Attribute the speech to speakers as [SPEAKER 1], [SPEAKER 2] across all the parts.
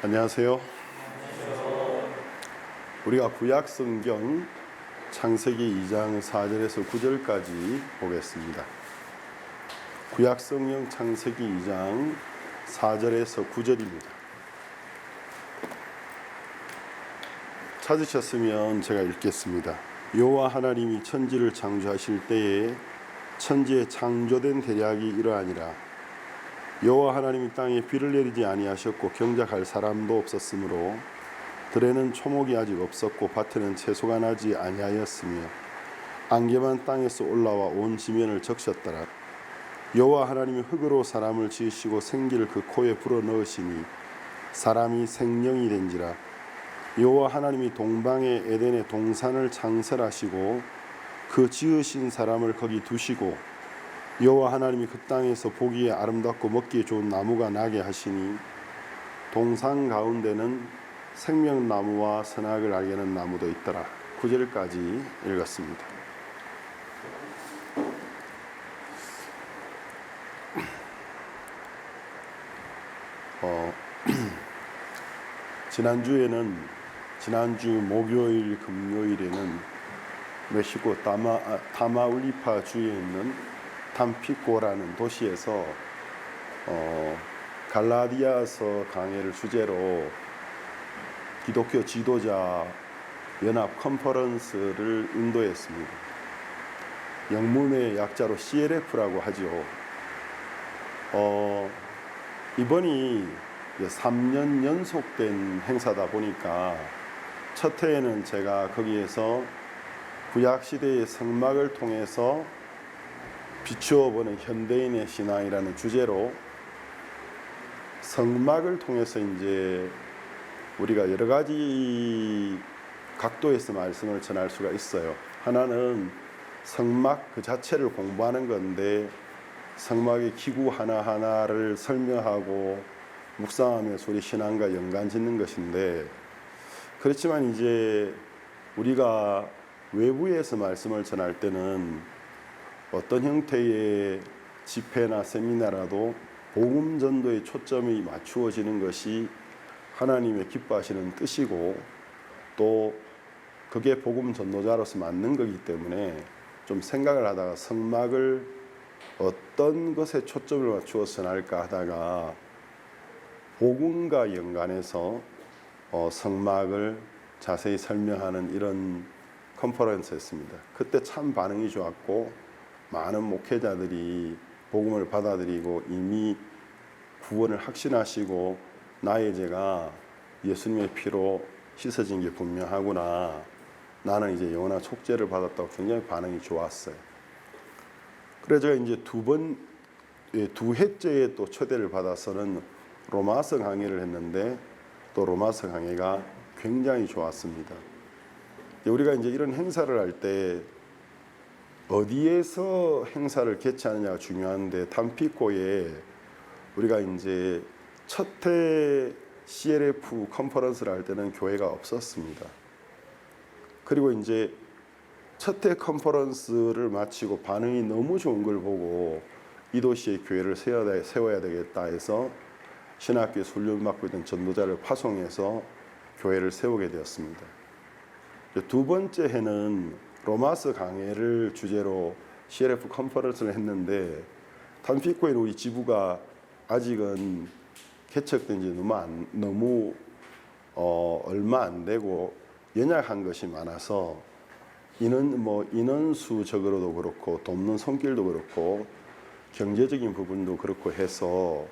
[SPEAKER 1] 안녕하세요. 우리가 구약 성경 창세기 2장 4절에서 9절까지 보겠습니다. 구약 성경 창세기 2장 4절에서 9절입니다. 찾으셨으면 제가 읽겠습니다. 여호와 하나님이 천지를 창조하실 때에 천지에 창조된 대략이 이러하니라. 여호와 하나님이 땅에 비를 내리지 아니하셨고 경작할 사람도 없었으므로 들에는 초목이 아직 없었고 밭에는 채소가 나지 아니하였으며 안개만 땅에서 올라와 온 지면을 적셨더라. 여호와 하나님이 흙으로 사람을 지으시고 생기를 그 코에 불어넣으시니 사람이 생명이 된지라. 여호와 하나님이 동방의 에덴의 동산을 창설하시고 그 지으신 사람을 거기 두시고 여호와 하나님이 그 땅에서 보기에 아름답고 먹기에 좋은 나무가 나게 하시니 동산 가운데는 생명나무와 선악을 알게 하는 나무도 있더라. 9절까지 읽었습니다. 지난주 목요일 금요일에는 멕시코 타마울리파 주에 있는 tampico라는 도시에서 갈라디아서 강해를 주제로 기독교 지도자 연합 컨퍼런스를 인도했습니다. 영문의 약자로 CLF라고 하죠. 이번이 3년 연속된 행사다 보니까 첫 해에는 제가 거기에서 구약시대의 성막을 통해서 비추어보는 현대인의 신앙이라는 주제로 성막을 통해서 이제 우리가 여러 가지 각도에서 말씀을 전할 수가 있어요. 하나는 성막 그 자체를 공부하는 건데 성막의 기구 하나하나를 설명하고 묵상하면서 우리 신앙과 연관 짓는 것인데, 그렇지만 이제 우리가 외부에서 말씀을 전할 때는 어떤 형태의 집회나 세미나라도 복음 전도의 초점이 맞추어지는 것이 하나님의 기뻐하시는 뜻이고 또 그게 복음 전도자로서 맞는 거기 때문에 좀 생각을 하다가 성막을 어떤 것에 초점을 맞추어서 할까 하다가 복음과 연관해서 성막을 자세히 설명하는 이런 컨퍼런스였습니다. 그때 참 반응이 좋았고 많은 목회자들이 복음을 받아들이고 이미 구원을 확신하시고 나의 죄가 예수님의 피로 씻어진 게 분명하구나, 나는 이제 영원한 속죄를 받았다고 굉장히 반응이 좋았어요. 그래서 제가 이제 두 해째에 또 초대를 받아서는 로마서 강의를 했는데 또 로마서 강의가 굉장히 좋았습니다. 우리가 이제 이런 행사를 할 때 어디에서 행사를 개최하느냐가 중요한데 tampico에 우리가 이제 첫 해 CLF 컨퍼런스를 할 때는 교회가 없었습니다. 그리고 이제 첫 해 컨퍼런스를 마치고 반응이 너무 좋은 걸 보고 이 도시에 교회를 세워야 되겠다 해서 신학교에서 훈련받고 있던 전도자를 파송해서 교회를 세우게 되었습니다. 두 번째 해는 로마서 강해를 주제로 CLF 컨퍼런스를 했는데 tampico에 우리 지부가 아직은 개척된 지 너무 얼마 안 되고 연약한 것이 많아서 인원수적으로도 그렇고 돕는 손길도 그렇고 경제적인 부분도 그렇고 해서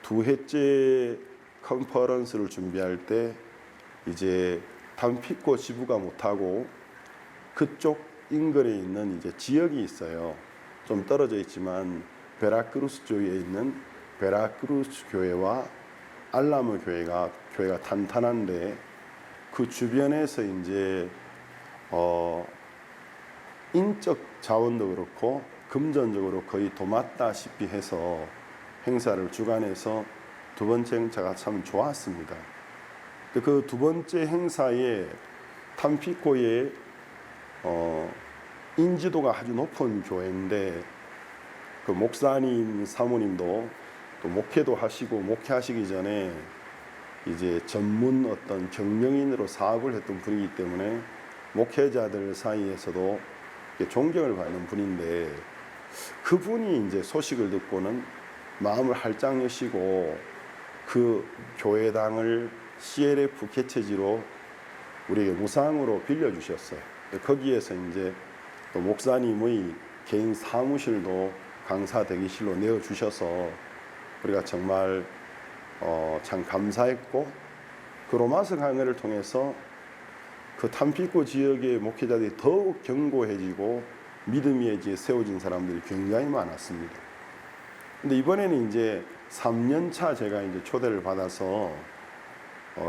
[SPEAKER 1] 두 해째 컨퍼런스를 준비할 때 이제 tampico 지부가 못하고 그쪽 인근에 있는 이제 지역이 있어요. 좀 떨어져 있지만 베라크루스 주에 있는 베라크루스 교회와 알라모 교회가 탄탄한데 그 주변에서 이제 인적 자원도 그렇고 금전적으로 거의 도맡다시피 해서 행사를 주관해서 두 번째 행사가 참 좋았습니다. 그 두 번째 행사에 tampico에 인지도가 아주 높은 교회인데 그 목사님 사모님도 또 목회도 하시고 목회하시기 전에 이제 전문 어떤 경영인으로 사업을 했던 분이기 때문에 목회자들 사이에서도 존경을 받는 분인데, 그분이 이제 소식을 듣고는 마음을 활짝 여시고 그 교회당을 CLF 개최지로 우리에게 무상으로 빌려주셨어요. 거기에서 이제 또 목사님의 개인 사무실도 강사 대기실로 내어주셔서 우리가 정말 참 감사했고, 그 로마서 강의를 통해서 그 탄피코 지역의 목회자들이 더욱 견고해지고 믿음 위에 세워진 사람들이 굉장히 많았습니다. 근데 이번에는 이제 3년 차 제가 이제 초대를 받아서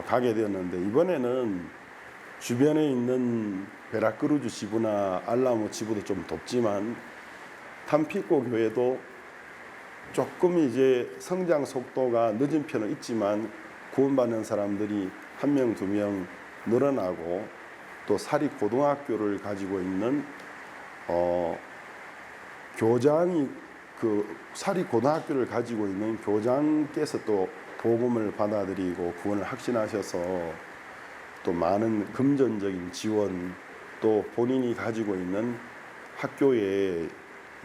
[SPEAKER 1] 가게 되었는데, 이번에는 주변에 있는 베라크루즈 지부나 알라모 지부도 좀 덥지만 탄피코 교회도 조금 이제 성장 속도가 늦은 편은 있지만 구원받는 사람들이 1명, 2명 늘어나고, 또 사립 고등학교를 가지고 있는 교장이, 그 사립 고등학교를 가지고 있는 교장께서 또 복음을 받아들이고 구원을 확신하셔서 또 많은 금전적인 지원, 또 본인이 가지고 있는 학교에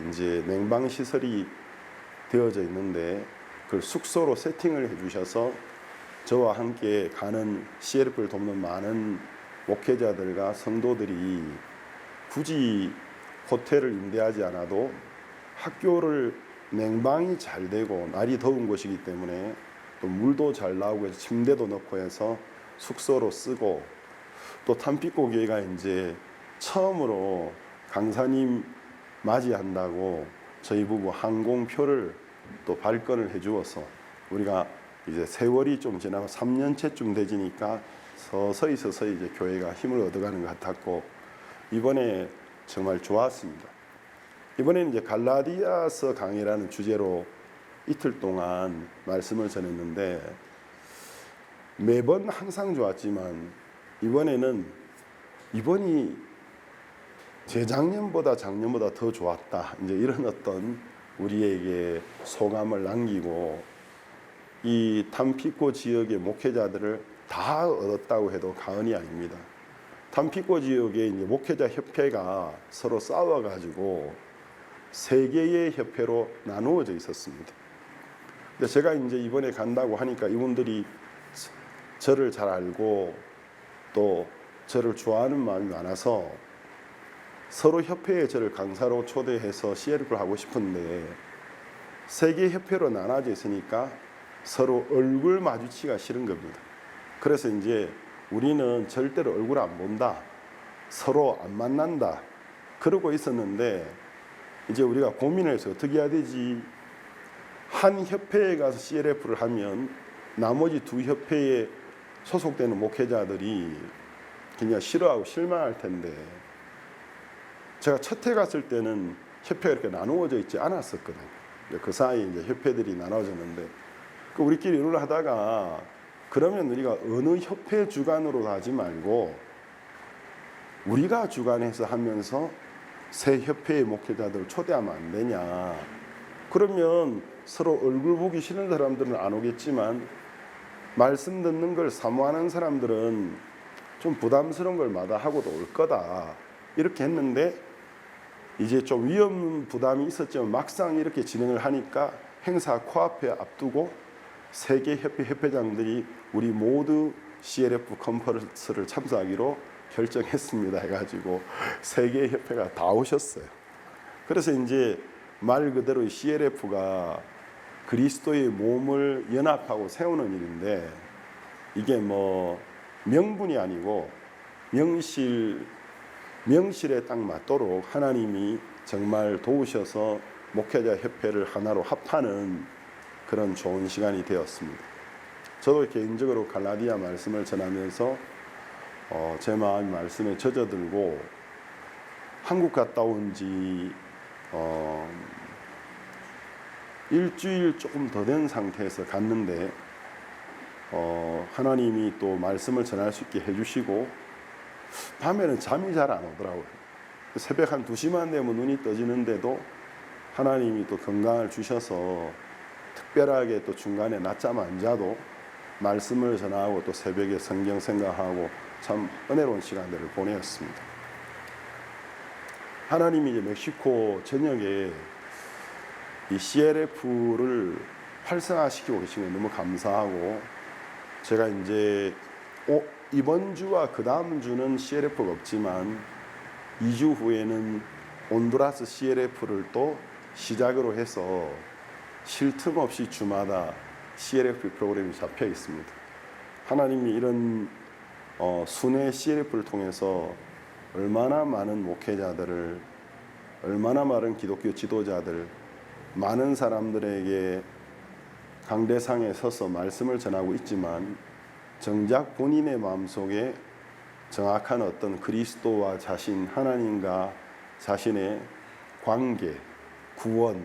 [SPEAKER 1] 이제 냉방 시설이 되어져 있는데 그걸 숙소로 세팅을 해주셔서 저와 함께 가는 CLF를 돕는 많은 목회자들과 성도들이 굳이 호텔을 임대하지 않아도 학교를 냉방이 잘 되고 날이 더운 곳이기 때문에 또 물도 잘 나오고 해서 침대도 넣고 해서 숙소로 쓰고, 또 탄피코 교회가 이제 처음으로 강사님 맞이한다고 저희 부부 항공표를 또 발권을 해 주어서 우리가 이제 세월이 좀 지나고 3년째쯤 되지니까 서서히 이제 교회가 힘을 얻어가는 것 같았고, 이번에 정말 좋았습니다. 이번에는 이제 갈라디아서 강의라는 주제로 이틀 동안 말씀을 전했는데, 매번 항상 좋았지만 이번이 재작년보다 작년보다 더 좋았다, 이제 이런 어떤 우리에게 소감을 남기고, 이 탄피코 지역의 목회자들을 다 얻었다고 해도 과언이 아닙니다. 탄피코 지역의 이제 목회자 협회가 서로 싸워가지고 3개의 협회로 나누어져 있었습니다. 근데 제가 이제 이번에 간다고 하니까 이분들이 저를 잘 알고 또 저를 좋아하는 마음이 많아서 서로 협회에 저를 강사로 초대해서 CLF를 하고 싶은데 3개 협회로 나눠져 있으니까 서로 얼굴 마주치기가 싫은 겁니다. 그래서 이제 우리는 절대로 얼굴 안 본다, 서로 안 만난다, 그러고 있었는데, 이제 우리가 고민을 해서 어떻게 해야 되지? 한 협회에 가서 CLF를 하면 나머지 2 협회에 소속되는 목회자들이 그냥 싫어하고 실망할 텐데, 제가 첫 해 갔을 때는 협회가 이렇게 나누어져 있지 않았었거든요. 그 사이에 이제 협회들이 나눠졌는데, 우리끼리 일을 하다가 그러면 우리가 어느 협회 주관으로 하지 말고 우리가 주관해서 하면서 새 협회의 목회자들을 초대하면 안 되냐. 그러면 서로 얼굴 보기 싫은 사람들은 안 오겠지만 말씀 듣는 걸 사모하는 사람들은 좀 부담스러운 걸 마다하고도 올 거다, 이렇게 했는데, 이제 좀 위험 부담이 있었지만 막상 이렇게 진행을 하니까 행사 코앞에 앞두고 3개 협회 협회장들이 우리 모두 CLF 컨퍼런스를 참석하기로 결정했습니다 해가지고 3개 협회가 다 오셨어요. 그래서 이제 말 그대로 CLF가 그리스도의 몸을 연합하고 세우는 일인데, 이게 뭐 명분이 아니고 명실에 딱 맞도록 하나님이 정말 도우셔서 목회자 협회를 하나로 합하는 그런 좋은 시간이 되었습니다. 저도 개인적으로 갈라디아 말씀을 전하면서 제 마음이 말씀에 젖어들고, 한국 갔다 온 지 일주일 조금 더 된 상태에서 갔는데 하나님이 또 말씀을 전할 수 있게 해주시고, 밤에는 잠이 잘 안 오더라고요. 새벽 한 2시만 되면 눈이 떠지는데도 하나님이 또 건강을 주셔서 특별하게 또 중간에 낮잠 안 자도 말씀을 전하고 또 새벽에 성경 생각하고 참 은혜로운 시간들을 보내었습니다. 하나님이 이제 멕시코 전역에 이 CLF를 활성화시키고 계신 게 너무 감사하고, 제가 이제 이번 주와 그 다음 주는 CLF가 없지만 2주 후에는 온두라스 CLF를 또 시작으로 해서 쉴 틈 없이 주마다 CLF 프로그램이 잡혀 있습니다. 하나님이 이런 순회 CLF를 통해서 얼마나 많은 목회자들을, 얼마나 많은 기독교 지도자들, 많은 사람들에게 강대상에 서서 말씀을 전하고 있지만 정작 본인의 마음속에 정확한 어떤 그리스도와 자신, 하나님과 자신의 관계, 구원,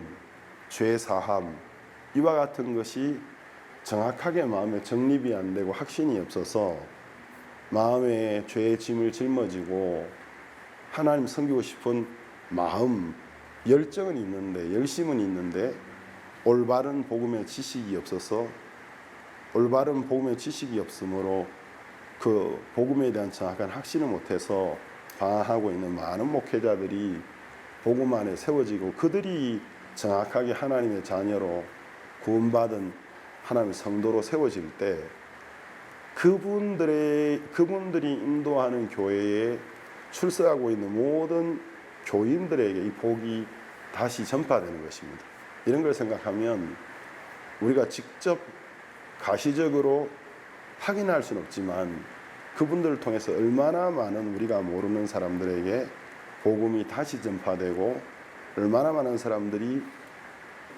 [SPEAKER 1] 죄 사함, 이와 같은 것이 정확하게 마음에 정립이 안 되고 확신이 없어서 마음에 죄의 짐을 짊어지고 하나님 섬기고 싶은 마음, 열정은 있는데, 열심은 있는데 올바른 복음의 지식이 없어서, 올바른 복음의 지식이 없으므로 그 복음에 대한 정확한 확신을 못해서 방황하고 있는 많은 목회자들이 복음 안에 세워지고, 그들이 정확하게 하나님의 자녀로 구원받은 하나님의 성도로 세워질 때 그분들이 인도하는 교회에 출석하고 있는 모든 교인들에게 이 복이 다시 전파되는 것입니다. 이런 걸 생각하면 우리가 직접 가시적으로 확인할 수는 없지만 그분들을 통해서 얼마나 많은 우리가 모르는 사람들에게 복음이 다시 전파되고 얼마나 많은 사람들이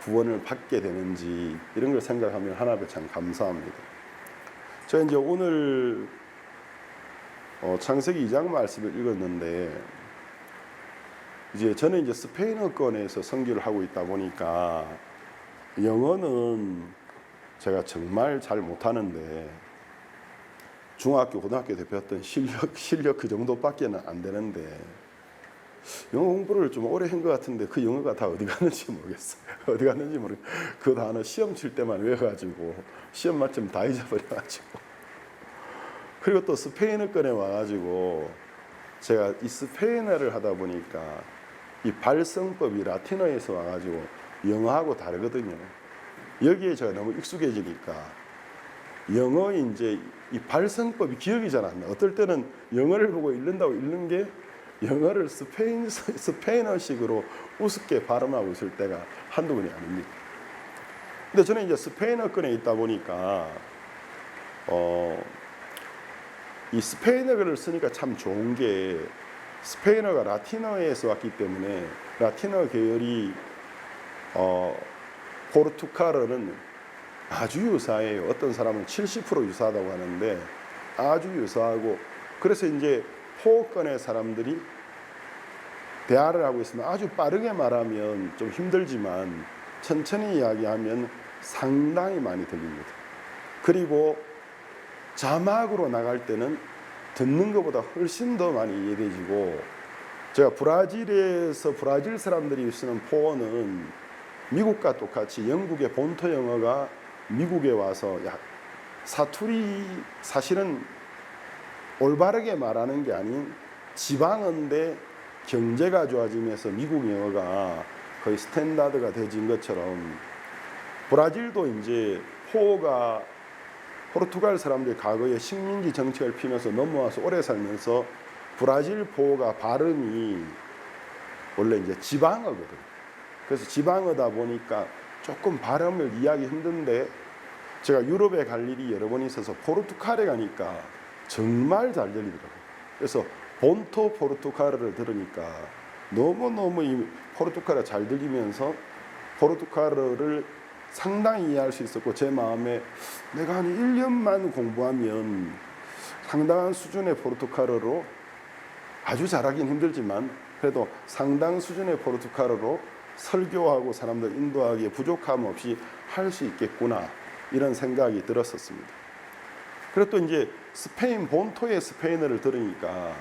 [SPEAKER 1] 구원을 받게 되는지, 이런 걸 생각하면 하나님께 참 감사합니다. 제가 이제 오늘 창세기 2장 말씀을 읽었는데, 이제 저는 이제 스페인어권에서 선교를 하고 있다 보니까 영어는 제가 정말 잘 못하는데, 중학교, 고등학교 대표했던 실력 그 정도밖에는 안 되는데, 영어 공부를 좀 오래 한 것 같은데 그 영어가 다 어디 갔는지 모르겠어요. 어디 갔는지 모르겠어요. 그 단어 시험 칠 때만 외워가지고 시험 만점 다 잊어버려가지고. 그리고 또 스페인어권에 와가지고 제가 이 스페인어를 하다 보니까 이 발성법이 라틴어에서 와가지고 영어하고 다르거든요. 여기에 제가 너무 익숙해지니까 영어 이제 이 발성법이 기억이 잘 안 나. 어떨 때는 영어를 보고 읽는다고 읽는 게 영어를 스페인어식으로 우습게 발음하고 있을 때가 한두 번이 아닙니다. 근데 저는 이제 스페인어권에 있다 보니까 이 스페인어를 쓰니까 참 좋은 게, 스페인어가 라틴어에서 왔기 때문에 라틴어 계열이 포르투갈어는 아주 유사해요. 어떤 사람은 70% 유사하다고 하는데 아주 유사하고, 그래서 이제 포어권의 사람들이 대화를 하고 있으면 아주 빠르게 말하면 좀 힘들지만 천천히 이야기하면 상당히 많이 들립니다. 그리고 자막으로 나갈 때는 듣는 것보다 훨씬 더 많이 이해되지고, 제가 브라질에서 브라질 사람들이 쓰는 포어는 미국과 똑같이 영국의 본토 영어가 미국에 와서 사투리, 사실은 올바르게 말하는 게 아닌 지방어인데 경제가 좋아지면서 미국 영어가 거의 스탠다드가 되진 것처럼, 브라질도 이제 포어가 포르투갈 사람들이 과거에 식민지 정책을 피면서 넘어와서 오래 살면서 브라질 포어가 발음이 원래 이제 지방어거든. 그래서 지방어다 보니까 조금 발음을 이해하기 힘든데, 제가 유럽에 갈 일이 여러 번 있어서 포르투갈에 가니까 정말 잘 들리더라고요. 그래서 본토 포르투갈어를 들으니까 너무너무 이 포르투갈어 잘 들리면서 포르투갈어를 상당히 이해할 수 있었고, 제 마음에 내가 한 1년만 공부하면 상당한 수준의 포르투갈어로, 아주 잘하긴 힘들지만 그래도 상당 수준의 포르투갈어로 설교하고 사람들 인도하기에 부족함 없이 할 수 있겠구나, 이런 생각이 들었었습니다. 그리고 또 이제 스페인 본토의 스페인어를 들으니까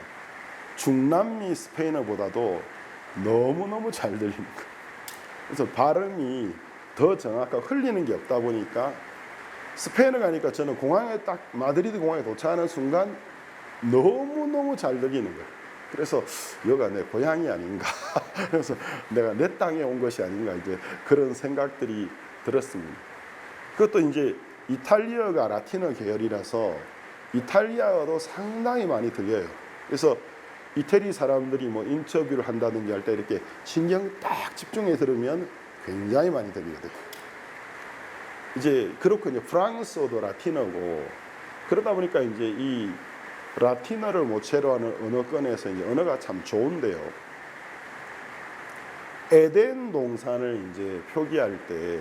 [SPEAKER 1] 중남미 스페인어보다도 너무너무 잘 들리는 거예요. 그래서 발음이 더 정확하고 흘리는 게 없다 보니까 스페인에 가니까 저는 공항에 딱 마드리드 공항에 도착하는 순간 너무너무 잘 들리는 거예요. 그래서 여기가 내 고향이 아닌가. 그래서 내가 내 땅에 온 것이 아닌가 이제 그런 생각들이 들었습니다. 그것도 이제 이탈리아가 라틴어 계열이라서 이탈리아어도 상당히 많이 들려요. 그래서 이태리 사람들이 뭐 인터뷰를 한다든지 할 때 이렇게 신경 딱 집중해 들으면 굉장히 많이 들리거든요. 이제 그렇고 이제 프랑스어도 라틴어고 그러다 보니까 이제 이 라틴어를 모체로 하는 언어권에서 이제 언어가 참 좋은데요. 에덴 동산을 이제 표기할 때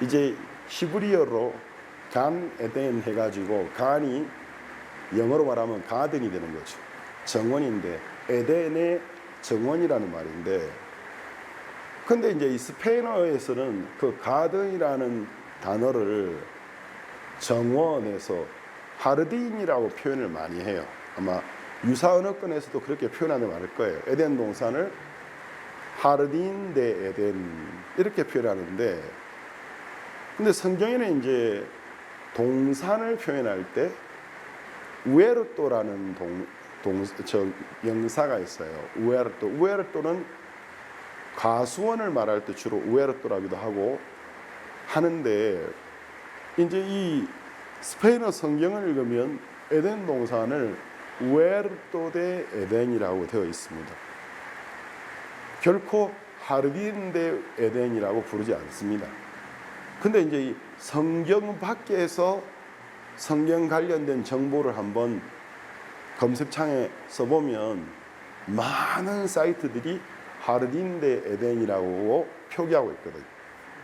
[SPEAKER 1] 이제 히브리어로 간 에덴 해가지고 간이 영어로 말하면 가든이 되는 거죠. 정원인데 에덴의 정원이라는 말인데 근데 이제 이 스페인어에서는 그 가든이라는 단어를 정원에서 하르딘이라고 표현을 많이 해요. 아마 유사 언어권에서도 그렇게 표현하는 말일 거예요. 에덴 동산을 하르딘 데 에덴 이렇게 표현하는데 근데 성경에는 이제 동산을 표현할 때 우에르토라는 명사가 있어요. 우에르토는 가수원을 말할 때 주로 우에르토라기도 하고 하는데 이제 이 스페인어 성경을 읽으면 에덴 동산을 우에르토 데 에덴이라고 되어 있습니다. 결코 하르딘 데 에덴이라고 부르지 않습니다. 근데 이제 이 성경 밖에서 성경 관련된 정보를 한번 검색창에 써보면 많은 사이트들이 하르딘 데 에덴이라고 표기하고 있거든요.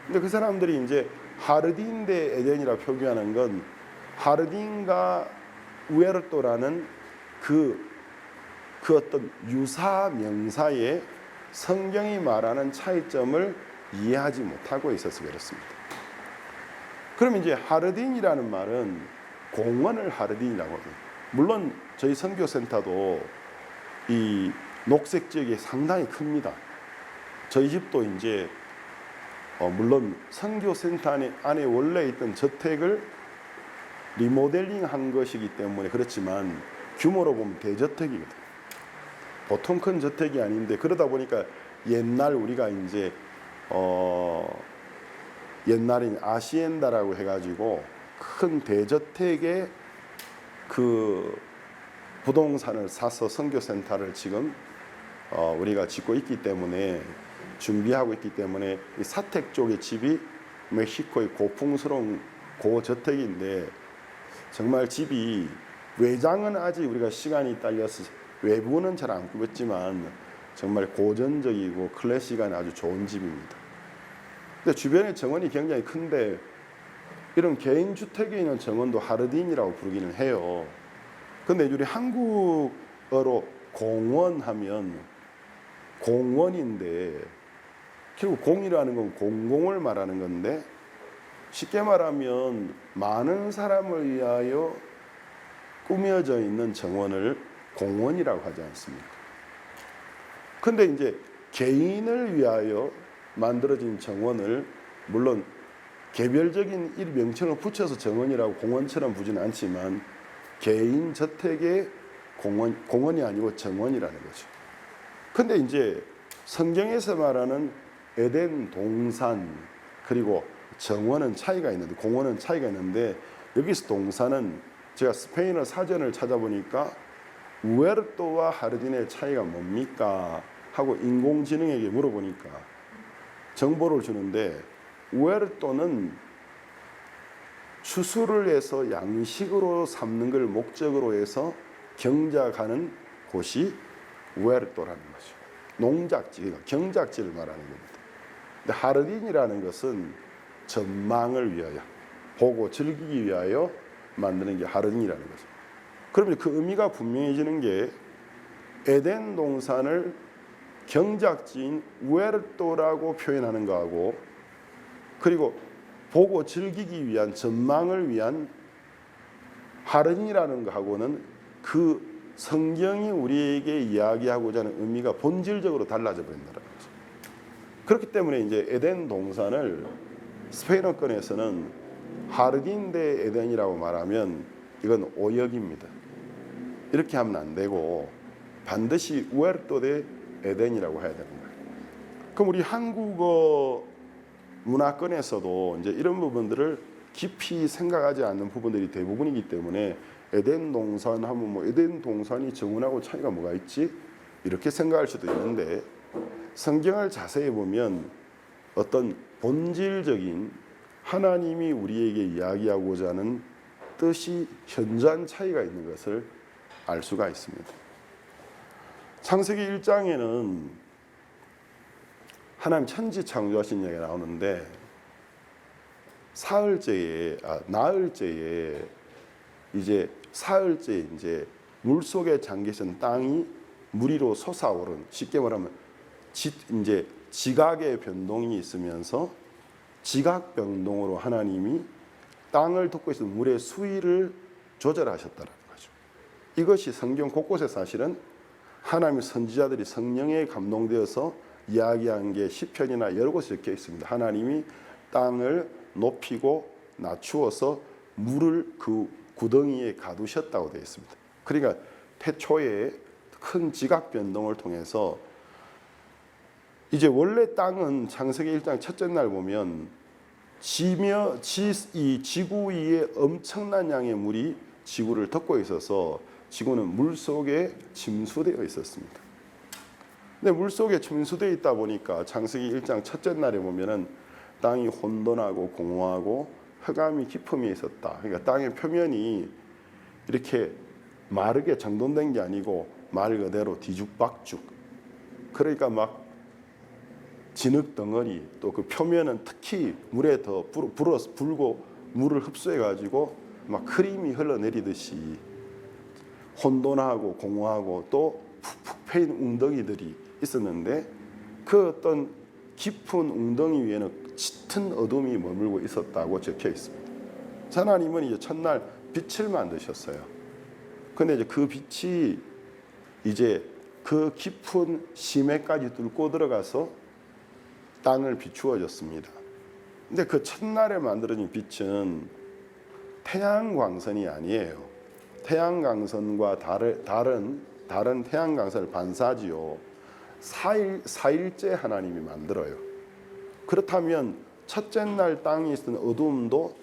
[SPEAKER 1] 근데 그 사람들이 이제 하르딘 데 에덴이라고 표기하는 건 하르딘과 우에르토라는 그 어떤 유사 명사의 성경이 말하는 차이점을 이해하지 못하고 있어서 그렇습니다. 그럼 이제 하르딘이라는 말은 공원을 하르딘이라고 합니다. 물론 저희 선교센터도 이 녹색 지역이 상당히 큽니다. 저희 집도 이제 물론 선교센터 안에 원래 있던 저택을 리모델링 한 것이기 때문에 그렇지만 규모로 보면 대저택이거든요. 보통 큰 저택이 아닌데 그러다 보니까 옛날 우리가 이제 옛날에 아시엔다라고 해가지고 큰 대저택의 그 부동산을 사서 선교센터를 지금 우리가 짓고 있기 때문에 준비하고 있기 때문에 이 사택 쪽의 집이 멕시코의 고풍스러운 고저택인데 정말 집이 외장은 아직 우리가 시간이 딸려서 외부는 잘 안 꾸몄지만 정말 고전적이고 클래식한 아주 좋은 집입니다. 근데 주변에 정원이 굉장히 큰데 이런 개인 주택에 있는 정원도 하르딘이라고 부르기는 해요. 근데 우리 한국어로 공원하면 공원인데 결국 공이라는 건 공공을 말하는 건데 쉽게 말하면 많은 사람을 위하여 꾸며져 있는 정원을 공원이라고 하지 않습니까? 근데 이제 개인을 위하여 만들어진 정원을 물론 개별적인 이 명칭을 붙여서 정원이라고 공원처럼 부지는 않지만 개인 저택의 공원이 아니고 정원이라는 거죠. 근데 이제 성경에서 말하는 에덴 동산 그리고 정원은 차이가 있는데 공원은 차이가 있는데 여기서 동산은 제가 스페인어 사전을 찾아보니까 우에르토와 하르딘의 차이가 뭡니까 하고 인공지능에게 물어보니까 정보를 주는데 우에르토는 추수를 해서 양식으로 삼는 걸 목적으로 해서 경작하는 곳이 우에르토라는 거죠. 농작지, 경작지를 말하는 겁니다. 근데 하르딘이라는 것은 전망을 위하여 보고 즐기기 위하여 만드는 게 하르딘이라는 거죠. 그러면 그 의미가 분명해지는 게 에덴 동산을 경작지인 우에르토라고 표현하는 거하고 그리고 보고 즐기기 위한 전망을 위한 하르딘이라는 거하고는 그 성경이 우리에게 이야기하고자 하는 의미가 본질적으로 달라져 버린다는 거죠. 그렇기 때문에 이제 에덴 동산을 스페인어권에서는 하르딘 데 에덴이라고 말하면 이건 오역입니다. 이렇게 하면 안 되고 반드시 우에르토 데 에덴이라고 해야 되는 거예요. 그럼 우리 한국어 문화권에서도 이제 이런 부분들을 깊이 생각하지 않는 부분들이 대부분이기 때문에 에덴 동산 하면 뭐 에덴 동산이 정원하고 차이가 뭐가 있지? 이렇게 생각할 수도 있는데 성경을 자세히 보면 어떤 본질적인 하나님이 우리에게 이야기하고자 하는 뜻이 현저한 차이가 있는 것을 알 수가 있습니다. 창세기 1장에는 하나님 천지 창조하신 이야기가 나오는데 나흘째에 이제 사흘째 이제 물 속에 잠겨 있던 땅이 물 위로 솟아오른, 쉽게 말하면 이제 지각의 변동이 있으면서 지각 변동으로 하나님이 땅을 덮고 있는 물의 수위를 조절하셨다는 거죠. 이것이 성경 곳곳에 사실은 하나님의 선지자들이 성령에 감동되어서 이야기한 게 시편이나 여러 곳에 적혀 있습니다. 하나님이 땅을 높이고 낮추어서 물을 그 구덩이에 가두셨다고 되어 있습니다. 그러니까 태초에 큰 지각 변동을 통해서 이제 원래 땅은 창세기 1장 첫째 날 보면 이 지구 위에 엄청난 양의 물이 지구를 덮고 있어서 지구는 물 속에 침수되어 있었습니다. 근데 물 속에 침수되어 있다 보니까 창세기 1장 첫째 날에 보면은 땅이 혼돈하고 공허하고 흑암이 깊음이 있었다. 그러니까 땅의 표면이 이렇게 마르게 정돈된 게 아니고 말 그대로 뒤죽박죽. 그러니까 막 진흙 덩어리, 또 그 표면은 특히 물에 더 불고 물을 흡수해 가지고 막 크림이 흘러내리듯이 혼돈하고 공허하고 또 푹푹 패인 웅덩이들이 있었는데 그 어떤 깊은 웅덩이 위에는 짙은 어둠이 머물고 있었다고 적혀 있습니다. 하나님은 이제 첫날 빛을 만드셨어요. 근데 이제 그 빛이 이제 그 깊은 심해까지 뚫고 들어가서 땅을 비추어 줬습니다. 근데 그 첫날에 만들어진 빛은 태양광선이 아니에요. 태양광선과 다른 태양광선을 반사지요. 4일째 하나님이 만들어요. 그렇다면 첫째 날 땅에 있던 어두움도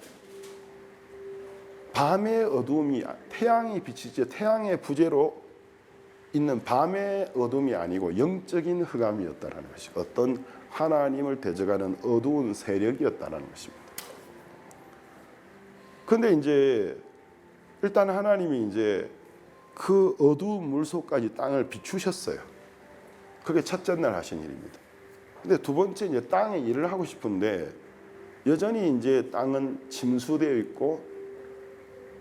[SPEAKER 1] 밤의 어두움이 태양이 비치지 태양의 부재로 있는 밤의 어둠이 아니고 영적인 흑암이었다라는 것이 어떤 하나님을 대적하는 어두운 세력이었다라는 것입니다. 그런데 이제 일단 하나님이 이제 그 어두운 물속까지 땅을 비추셨어요. 그게 첫째 날 하신 일입니다. 근데 두 번째 이제 땅에 일을 하고 싶은데 여전히 이제 땅은 침수되어 있고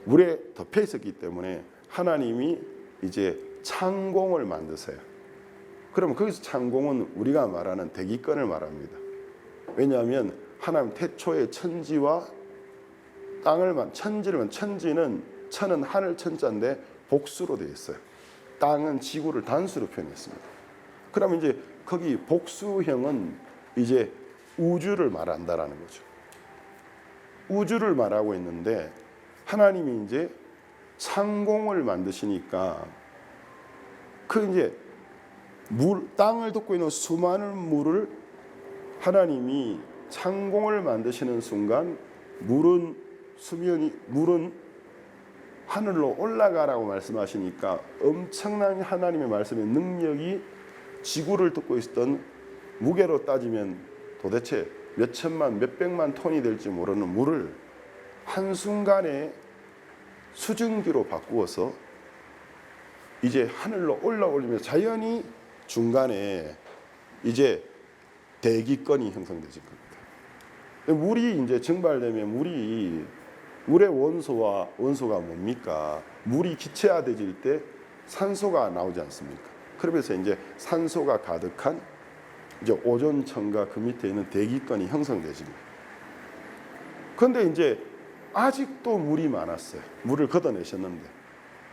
[SPEAKER 1] 물에 덮여 있었기 때문에 하나님이 이제 창공을 만드세요. 그러면 거기서 창공은 우리가 말하는 대기권을 말합니다. 왜냐하면 하나님 태초의 천지와 천지는 천은 하늘 천자인데 복수로 되어 있어요. 땅은 지구를 단수로 표현했습니다. 그러면 이제 거기 복수형은 이제 우주를 말한다라는 거죠. 우주를 말하고 있는데 하나님이 이제 창공을 만드시니까 그 이제 땅을 덮고 있는 수많은 물을 하나님이 창공을 만드시는 순간 물은 하늘로 올라가라고 말씀하시니까 엄청난 하나님의 말씀의 능력이 지구를 덮고 있었던 무게로 따지면 도대체 몇 천만, 몇 백만 톤이 될지 모르는 물을 한순간에 수증기로 바꾸어서 이제 하늘로 올라올리면서 자연히 중간에 이제 대기권이 형성되진 겁니다. 물이 이제 증발되면 물의 원소가 뭡니까? 물이 기체화되질 때 산소가 나오지 않습니까? 그러면서 이제 산소가 가득한 이제 오존층과 그 밑에 있는 대기권이 형성되집니다. 그런데 이제 아직도 물이 많았어요. 물을 걷어내셨는데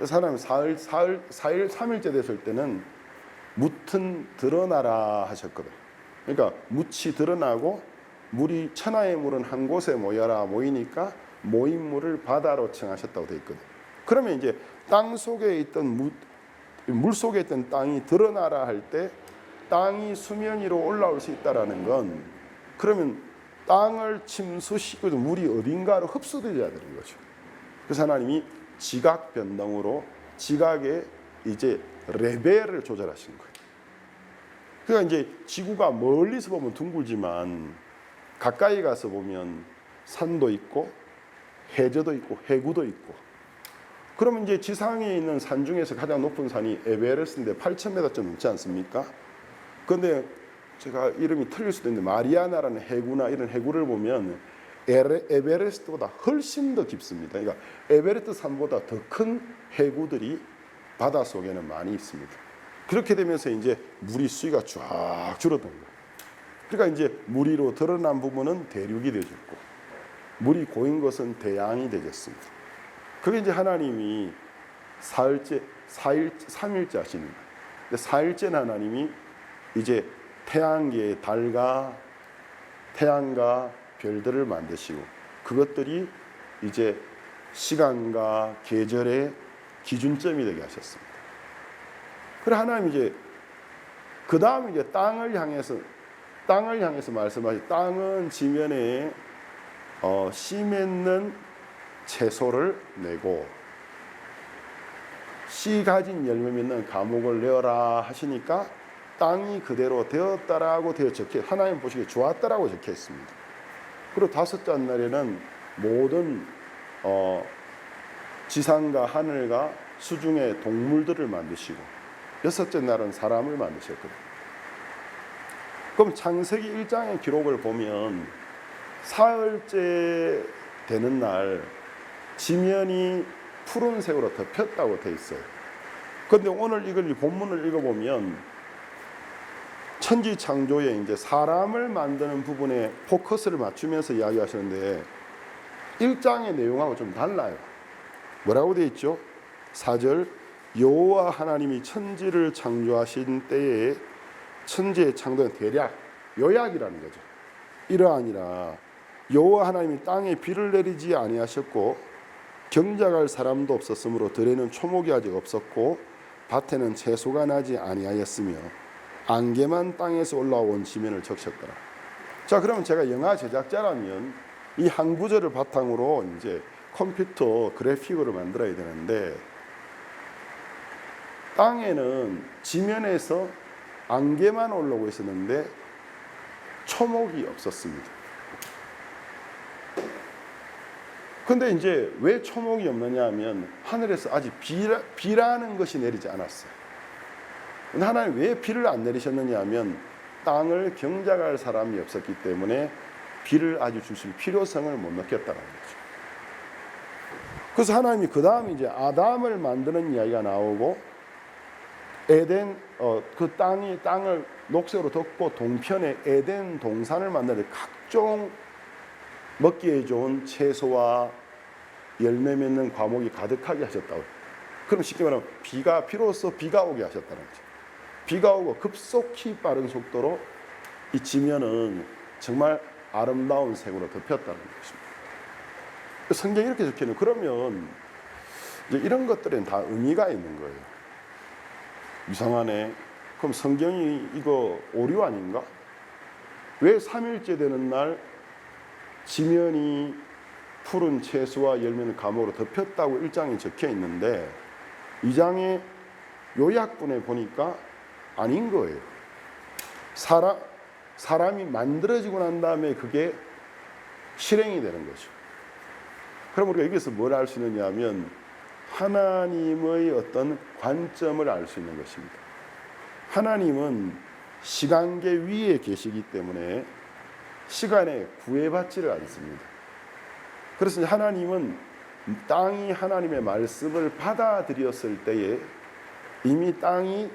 [SPEAKER 1] 사람이 3일째 됐을 때는 묻은 드러나라 하셨거든. 그러니까 묻이 드러나고 물이 천하의 물은 한 곳에 모여라 모이니까 모인 물을 바다로 칭하셨다고 되어 있거든요. 그러면 이제 땅 속에 있던 물 속에 있던 땅이 드러나라 할 때 땅이 수면 위로 올라올 수 있다라는 건 그러면 땅을 침수시키고 물이 어딘가로 흡수되어야 되는 거죠. 그래서 하나님이 지각 변동으로 지각의 이제 레벨을 조절하신 거예요. 그러니까 이제 지구가 멀리서 보면 둥글지만 가까이 가서 보면 산도 있고 해저도 있고 해구도 있고. 그러면 이제 지상에 있는 산 중에서 가장 높은 산이 에베레스트인데 8,000m 좀 넘지 않습니까? 그런데 제가 이름이 틀릴 수도 있는데 마리아나라는 해구나 이런 해구를 보면 에베레스트보다 훨씬 더 깊습니다. 그러니까 에베레스트 산보다 더 큰 해구들이 바닷속에는 많이 있습니다. 그렇게 되면서 이제 물이 수위가 쫙 줄어든 거예요. 그러니까 이제 물 위로 드러난 부분은 대륙이 되어졌고 물이 고인 것은 대양이 되졌습니다. 그게 이제 하나님이 사일째, 3일째 하십니다. 근데 4일째는 하나님이 이제 태양과 별들을 만드시고 그것들이 이제 시간과 계절의 기준점이 되게 하셨습니다. 그래 하나님 이제 그 다음 이제 땅을 향해서 말씀하시. 땅은 지면에 씨 맺는 채소를 내고 씨 가진 열매 맺는 과목을 내어라 하시니까 땅이 그대로 되었다라고 되어 적혀 하나님 보시기에 좋았다라고 적혀 있습니다. 그리고 다섯째 날에는 모든 지상과 하늘과 수중의 동물들을 만드시고 여섯째 날은 사람을 만드셨거든요. 그럼 창세기 1장의 기록을 보면 사흘째 되는 날 지면이 푸른색으로 덮였다고 되어 있어요. 그런데 오늘 이 본문을 읽어보면 천지 창조에 이제 사람을 만드는 부분에 포커스를 맞추면서 이야기하시는데 1장의 내용하고 좀 달라요. 뭐라고 되어 있죠? 4절 여호와 하나님이 천지를 창조하신 때에 천지의 창조는 대략 요약이라는 거죠. 이러하니라 여호와 하나님이 땅에 비를 내리지 아니하셨고 경작할 사람도 없었으므로 들에는 초목이 아직 없었고 밭에는 채소가 나지 아니하였으며 안개만 땅에서 올라온 지면을 적셨더라. 자, 그러면 제가 영화 제작자라면 이 한 구절을 바탕으로 이제 컴퓨터 그래픽으로 만들어야 되는데 땅에는 지면에서 안개만 올라오고 있었는데 초목이 없었습니다. 근데 이제 왜 초목이 없느냐 하면 하늘에서 아직 비라는 것이 내리지 않았어요. 근데 하나님 왜 비를 안 내리셨느냐 하면 땅을 경작할 사람이 없었기 때문에 비를 아주 주실 필요성을 못 느꼈다는 거죠. 그래서 하나님이 그 다음 이제 아담을 만드는 이야기가 나오고 에덴 그 땅을 녹색으로 덮고 동편에 에덴 동산을 만드는 각종 먹기에 좋은 채소와 열매 맺는 과목이 가득하게 하셨다고. 그럼 쉽게 말하면 비로소 비가 오게 하셨다는 거죠. 비가 오고 급속히 빠른 속도로 이 지면은 정말 아름다운 색으로 덮였다는 것입니다. 성경이 이렇게 적혀있는 그러면 이제 이런 것들은 다 의미가 있는 거예요. 이상하네. 그럼 성경이 이거 오류 아닌가? 왜 3일째 되는 날 지면이 푸른 채소와 열매는 감으로 덮였다고 1장에 적혀 있는데 2장의 요약본에 보니까 아닌 거예요. 사람이 만들어지고 난 다음에 그게 실행이 되는 거죠. 그럼 우리가 여기서 뭘 알 수 있느냐 하면 하나님의 어떤 관점을 알 수 있는 것입니다. 하나님은 시간계 위에 계시기 때문에 시간에 구애받지를 않습니다. 그래서 하나님은 땅이 하나님의 말씀을 받아들였을 때에 이미 땅이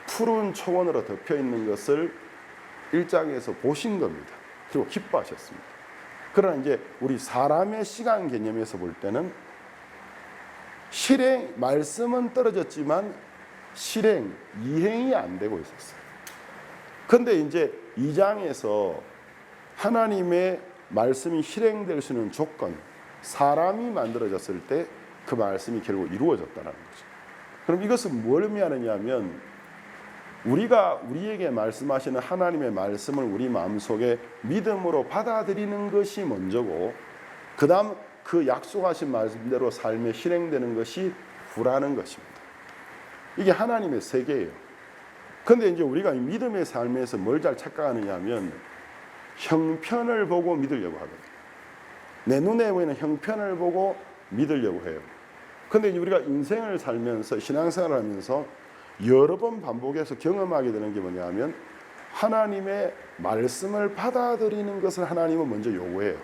[SPEAKER 1] 푸른 초원으로 덮여 있는 것을 1장에서 보신 겁니다. 그리고 기뻐하셨습니다. 그러나 이제 우리 사람의 시간 개념에서 볼 때는 말씀은 떨어졌지만 이행이 안 되고 있었어요. 그런데 이제 2장에서 하나님의 말씀이 실행될 수 있는 조건, 사람이 만들어졌을 때 그 말씀이 결국 이루어졌다는 거죠. 그럼 이것은 뭘 의미하느냐 하면 우리가 우리에게 말씀하시는 하나님의 말씀을 우리 마음속에 믿음으로 받아들이는 것이 먼저고, 그 다음 그 약속하신 말씀대로 삶에 실행되는 것이 후라는 것입니다. 이게 하나님의 세계예요. 그런데 이제 우리가 이 믿음의 삶에서 뭘 잘 착각하느냐 하면 형편을 보고 믿으려고 하거든요. 내 눈에 보이는 형편을 보고 믿으려고 해요. 그런데 우리가 인생을 살면서, 신앙생활을 하면서 여러 번 반복해서 경험하게 되는 게 뭐냐면 하나님의 말씀을 받아들이는 것을 하나님은 먼저 요구해요.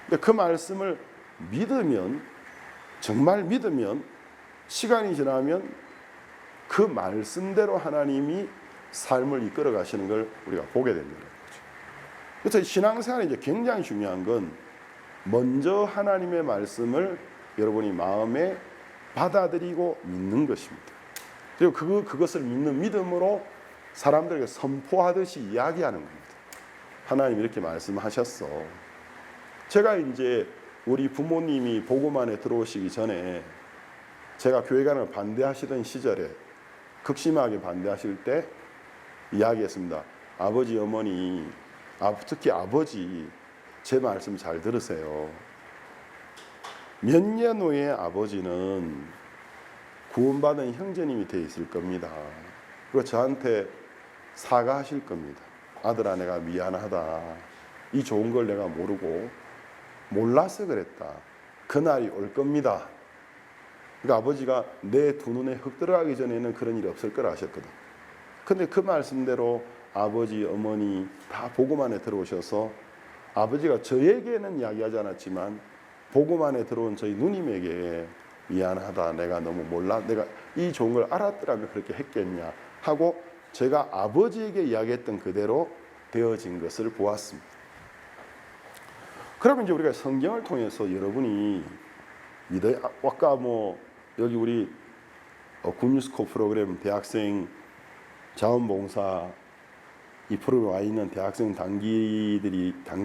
[SPEAKER 1] 근데 그 말씀을 믿으면, 정말 믿으면 시간이 지나면 그 말씀대로 하나님이 삶을 이끌어 가시는 걸 우리가 보게 된다는 거죠. 그래서 신앙생활에 이제 굉장히 중요한 건 먼저 하나님의 말씀을 여러분이 마음에 받아들이고 믿는 것입니다. 그리고 그것을 믿는 믿음으로 사람들에게 선포하듯이 이야기하는 겁니다. 하나님 이렇게 말씀하셨어. 제가 이제 우리 부모님이 복음안에 들어오시기 전에 제가 교회 가는 걸 반대하시던 시절에, 극심하게 반대하실 때 이야기했습니다. 아버지, 어머니, 특히 아버지, 제 말씀 잘 들으세요. 몇 년 후에 아버지는 구원받은 형제님이 되어 있을 겁니다. 그리고 저한테 사과하실 겁니다. 아들아, 내가 미안하다. 이 좋은 걸 내가 모르고 몰라서 그랬다. 그날이 올 겁니다. 그러니까 아버지가 내 두 눈에 흙 들어가기 전에는 그런 일이 없을 거라 하셨거든. 근데 그 말씀대로 아버지, 어머니 다 복음 안에 들어오셔서 아버지가 저에게는 이야기하지 않았지만 복음 안에 들어온 저희 누님에게 미안하다, 내가 너무 몰라, 내가 이 좋은 걸 알았더라면 그렇게 했겠냐 하고 제가 아버지에게 이야기했던 그대로 되어진 것을 보았습니다. 그러면 이제 우리가 성경을 통해서 여러분이 아까 여기 우리 군뉴스코 프로그램 대학생 자원봉사 이 프로그램에 와 있는 대학생 단기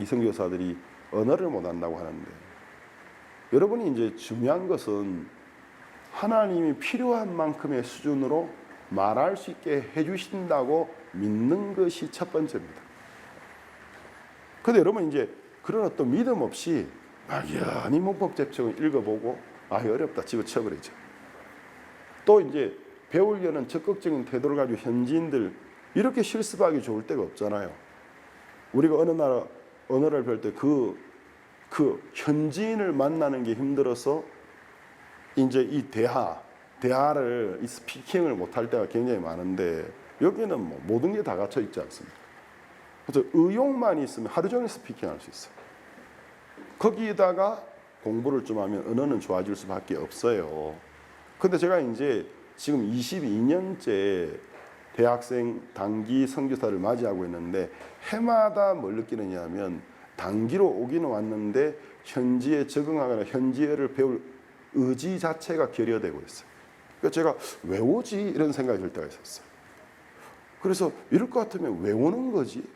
[SPEAKER 1] 선교사들이 언어를 못 한다고 하는데, 여러분이 이제 중요한 것은 하나님이 필요한 만큼의 수준으로 말할 수 있게 해주신다고 믿는 것이 첫 번째입니다. 그런데 여러분 이제 그런 어떤 믿음 없이 막연히 문법재청을 읽어보고 어렵다 집어쳐버리죠. 또 이제 배우려는 적극적인 태도를 가지고 현지인들 이렇게 실습하기 좋을 때가 없잖아요. 우리가 어느 나라 언어를 배울 때 그 현지인을 만나는 게 힘들어서 이제 이 대화를 이 스피킹을 못할 때가 굉장히 많은데, 여기는 모든 게 다 갖춰 있지 않습니까? 그래서 의욕만 있으면 하루 종일 스피킹할 수 있어요. 거기에다가 공부를 좀 하면 언어는 좋아질 수밖에 없어요. 근데 제가 이제 지금 22년째 대학생 단기 선교사를 맞이하고 있는데 해마다 뭘 느끼느냐 하면 단기로 오기는 왔는데 현지에 적응하거나 현지어를 배울 의지 자체가 결여되고 있어요. 그러니까 제가 왜 오지? 이런 생각이 들 때가 있었어요. 그래서 이럴 것 같으면 왜 오는 거지?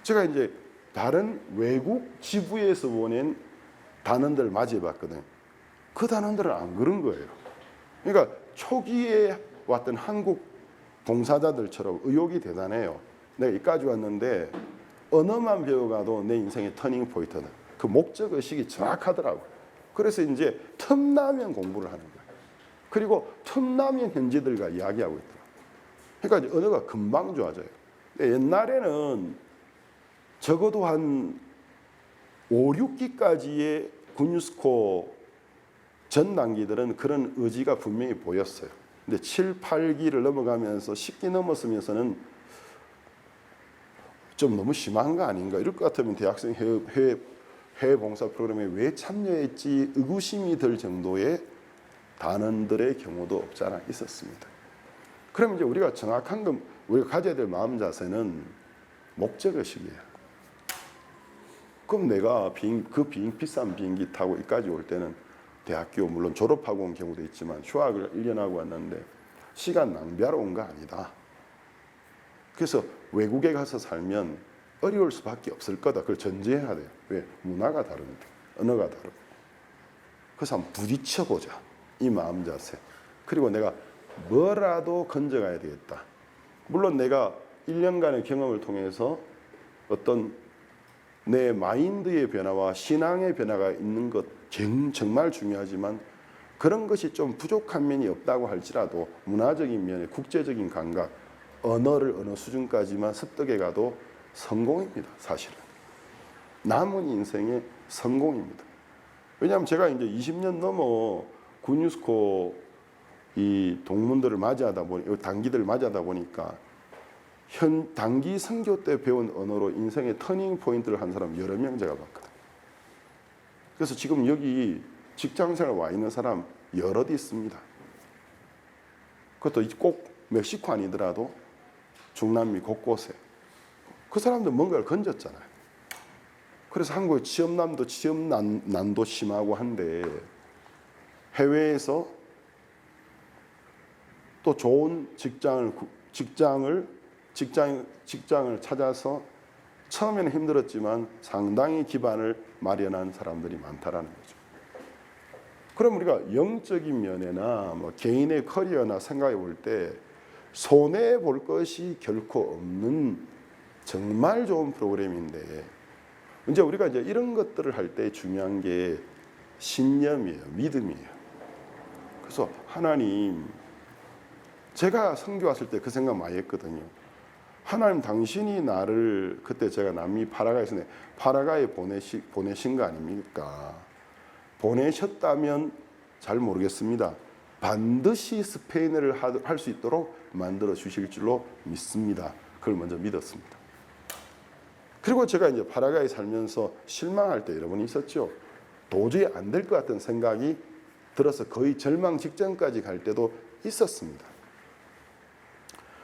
[SPEAKER 1] 제가 이제 다른 외국 지부에서 보낸 단원들을 맞이해봤거든요. 그 단원들은 안 그런 거예요. 그러니까 초기에 왔던 한국 봉사자들처럼 의욕이 대단해요. 내가 여기까지 왔는데 언어만 배워가도 내 인생의 터닝 포인트다. 그 목적의식이 정확하더라고요. 그래서 이제 틈나면 공부를 하는 거예요. 그리고 틈나면 현지들과 이야기하고 있더라고요. 그러니까 언어가 금방 좋아져요. 옛날에는 적어도 한 5, 6기까지의 군유스코 전 단기들은 그런 의지가 분명히 보였어요. 근데 7, 8기를 넘어가면서 10기 넘었으면서는 좀 너무 심한 거 아닌가, 이럴 것 같으면 대학생 해외 봉사 프로그램에 왜 참여했지 의구심이 들 정도의 단원들의 경우도 없지 않아 있었습니다. 그럼 이제 우리가 정확한 건 우리가 가져야 될 마음 자세는 목적의식이에요. 그럼 내가 비싼 비행기 타고 여기까지 올 때는 대학교 물론 졸업하고 온 경우도 있지만 휴학을 1년 하고 왔는데 시간 낭비하러 온 거 아니다. 그래서 외국에 가서 살면 어려울 수밖에 없을 거다. 그걸 전제해야 돼요. 왜? 문화가 다릅니다. 언어가 다르고. 그래서 한번 부딪혀보자. 이 마음 자세. 그리고 내가 뭐라도 건져가야 되겠다. 물론 내가 1년간의 경험을 통해서 어떤 내 마인드의 변화와 신앙의 변화가 있는 것 정말 중요하지만 그런 것이 좀 부족한 면이 없다고 할지라도 문화적인 면에 국제적인 감각, 언어를 어느 수준까지만 습득해 가도 성공입니다. 사실은. 남은 인생의 성공입니다. 왜냐하면 제가 이제 20년 넘어 군유스코 이 동문들을 맞이하다 보니 단기들을 맞이하다 보니까 단기 선교 때 배운 언어로 인생의 터닝 포인트를 한 사람 여러 명 제가 봤거든요. 그래서 지금 여기 직장생활 와 있는 사람 여럿 있습니다. 그것도 꼭 멕시코 아니더라도 중남미 곳곳에 그 사람들 뭔가를 건졌잖아요. 그래서 한국의 취업난도 심하고 한데 해외에서 또 좋은 직장을 찾아서 처음에는 힘들었지만 상당히 기반을 마련한 사람들이 많다라는 거죠. 그럼 우리가 영적인 면에나 뭐 개인의 커리어나 생각해 볼 때 손해 볼 것이 결코 없는 정말 좋은 프로그램인데 이제 우리가 이제 이런 것들을 할 때 중요한 게 신념이에요, 믿음이에요. 그래서 하나님, 제가 선교 왔을 때 그 생각 많이 했거든요. 하나님, 당신이 나를 그때 제가 남미 파라과이에 있었는데 파라과이에 보내신 거 아닙니까? 보내셨다면 잘 모르겠습니다. 반드시 스페인어를 할 수 있도록 만들어 주실 줄로 믿습니다. 그걸 먼저 믿었습니다. 그리고 제가 이제 파라과이에 살면서 실망할 때 여러 번 있었죠. 도저히 안 될 것 같은 생각이 들어서 거의 절망 직전까지 갈 때도 있었습니다.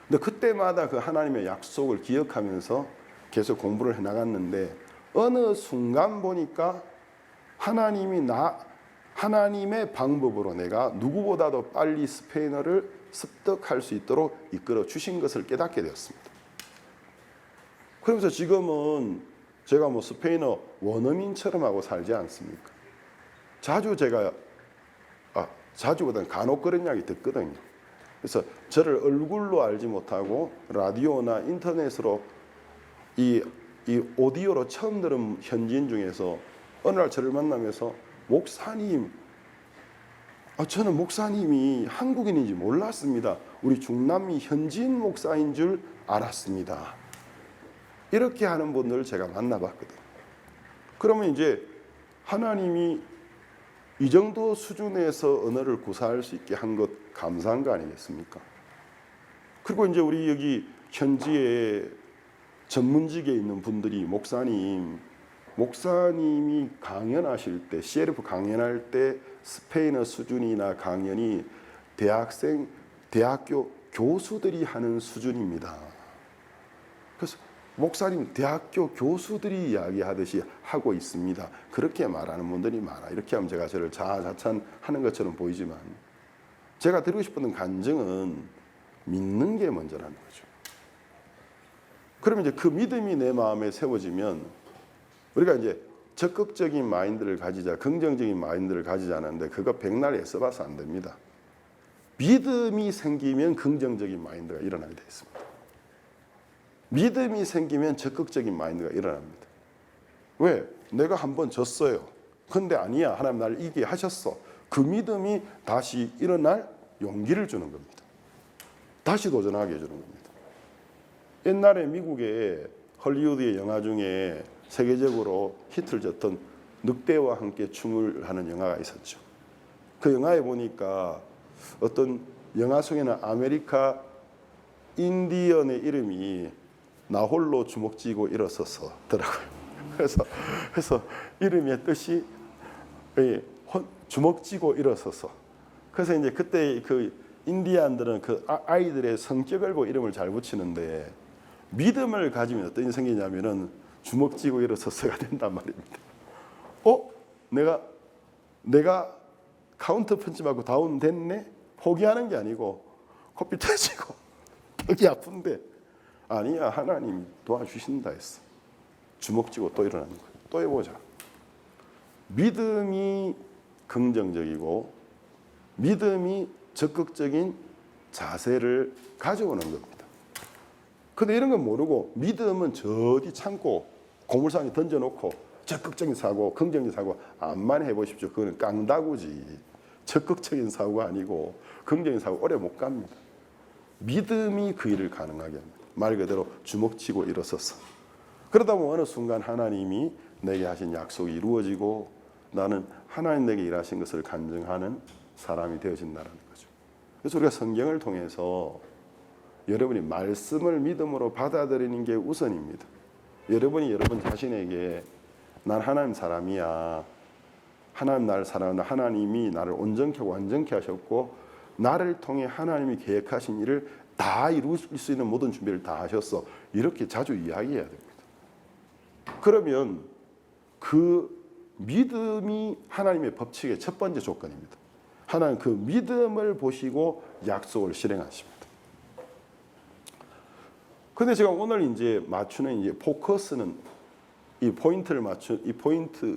[SPEAKER 1] 근데 그때마다 그 하나님의 약속을 기억하면서 계속 공부를 해나갔는데 어느 순간 보니까 하나님의 방법으로 내가 누구보다도 빨리 스페인어를 습득할 수 있도록 이끌어 주신 것을 깨닫게 되었습니다. 그러면서 지금은 제가 뭐 스페인어 원어민처럼 하고 살지 않습니까? 자주보다는 간혹 그런 이야기 듣거든요. 그래서 저를 얼굴로 알지 못하고 라디오나 인터넷으로 이 오디오로 처음 들은 현지인 중에서 어느 날 저를 만나면서 목사님, 저는 목사님이 한국인인지 몰랐습니다. 우리 중남미 현지인 목사인 줄 알았습니다. 이렇게 하는 분들을 제가 만나봤거든요. 그러면 이제 하나님이 이 정도 수준에서 언어를 구사할 수 있게 한 것 감사한 거 아니겠습니까? 그리고 이제 우리 여기 현지에 전문직에 있는 분들이 목사님이 강연하실 때, CLF 강연할 때 스페인어 수준이나 강연이 대학교 교수들이 하는 수준입니다. 그래서 목사님, 대학교 교수들이 이야기하듯이 하고 있습니다. 그렇게 말하는 분들이 많아. 이렇게 하면 제가 저를 자아자찬하는 것처럼 보이지만 제가 드리고 싶은 간증은 믿는 게 먼저라는 거죠. 그러면 이제 그 믿음이 내 마음에 세워지면 우리가 이제 적극적인 마인드를 가지자, 긍정적인 마인드를 가지자는데 그거 백날 애써봐서 안 됩니다. 믿음이 생기면 긍정적인 마인드가 일어나게 되어 있습니다. 믿음이 생기면 적극적인 마인드가 일어납니다. 왜? 내가 한번 졌어요. 근데 아니야. 하나님 나를 이기게 하셨어. 그 믿음이 다시 일어날 용기를 주는 겁니다. 다시 도전하게 해주는 겁니다. 옛날에 미국의 헐리우드의 영화 중에 세계적으로 히트를 쳤던 늑대와 함께 춤을 하는 영화가 있었죠. 그 영화에 보니까 어떤 영화 속에는 아메리카 인디언의 이름이 나 홀로 주먹쥐고 일어서서더라고요. 그래서 이름의 뜻이 주먹쥐고 일어서서. 그래서 이제 그때 그 인디안들은 그 아이들의 성격을 보고 이름을 잘 붙이는데 믿음을 가지면 어떤 일이 생기냐면은 주먹쥐고 일어서서가 된단 말입니다. 내가 카운터 펀치 맞고 다운 됐네? 포기하는 게 아니고 코피 터지고 턱이 아픈데 아니야, 하나님 도와주신다 했어. 주먹쥐고 또 일어나는 거예요. 또 해보자. 믿음이 긍정적이고 믿음이 적극적인 자세를 가져오는 겁니다. 근데 이런 건 모르고 믿음은 저기 참고 고물상에 던져놓고 적극적인 사고, 긍정적인 사고 암만 해보십시오. 그거는 깡다구지. 적극적인 사고가 아니고 긍정적인 사고 오래 못 갑니다. 믿음이 그 일을 가능하게 합니다. 말 그대로 주먹치고 일어서서. 그러다 보면 어느 순간 하나님이 내게 하신 약속이 이루어지고 나는 하나님 내게 일하신 것을 간증하는 사람이 되어진다는 거죠. 그래서 우리가 성경을 통해서 여러분이 말씀을 믿음으로 받아들이는 게 우선입니다. 여러분이 여러분 자신에게 난 하나님 사람이야. 하나님 나를 사랑한다. 하나님이 나를 온전케 완전케 하셨고 나를 통해 하나님이 계획하신 일을 다 이룰 수 있는 모든 준비를 다 하셨어. 이렇게 자주 이야기해야 됩니다. 그러면 그 믿음이 하나님의 법칙의 첫 번째 조건입니다. 하나님 그 믿음을 보시고 약속을 실행하십니다. 근데 제가 오늘 이제 맞추는 이제 포커스는 이 포인트를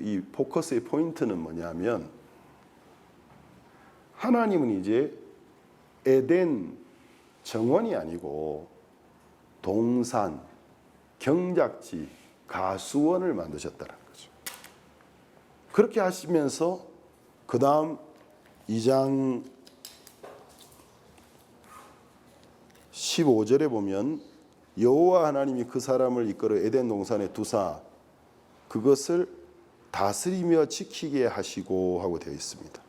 [SPEAKER 1] 이 포커스의 포인트는 뭐냐면 하나님은 이제 에덴 정원이 아니고 동산, 경작지, 가수원을 만드셨다는 거죠. 그렇게 하시면서 그 다음 2장 15절에 보면 여호와 하나님이 그 사람을 이끌어 에덴 동산에 두사 그것을 다스리며 지키게 하시고 하고 되어 있습니다.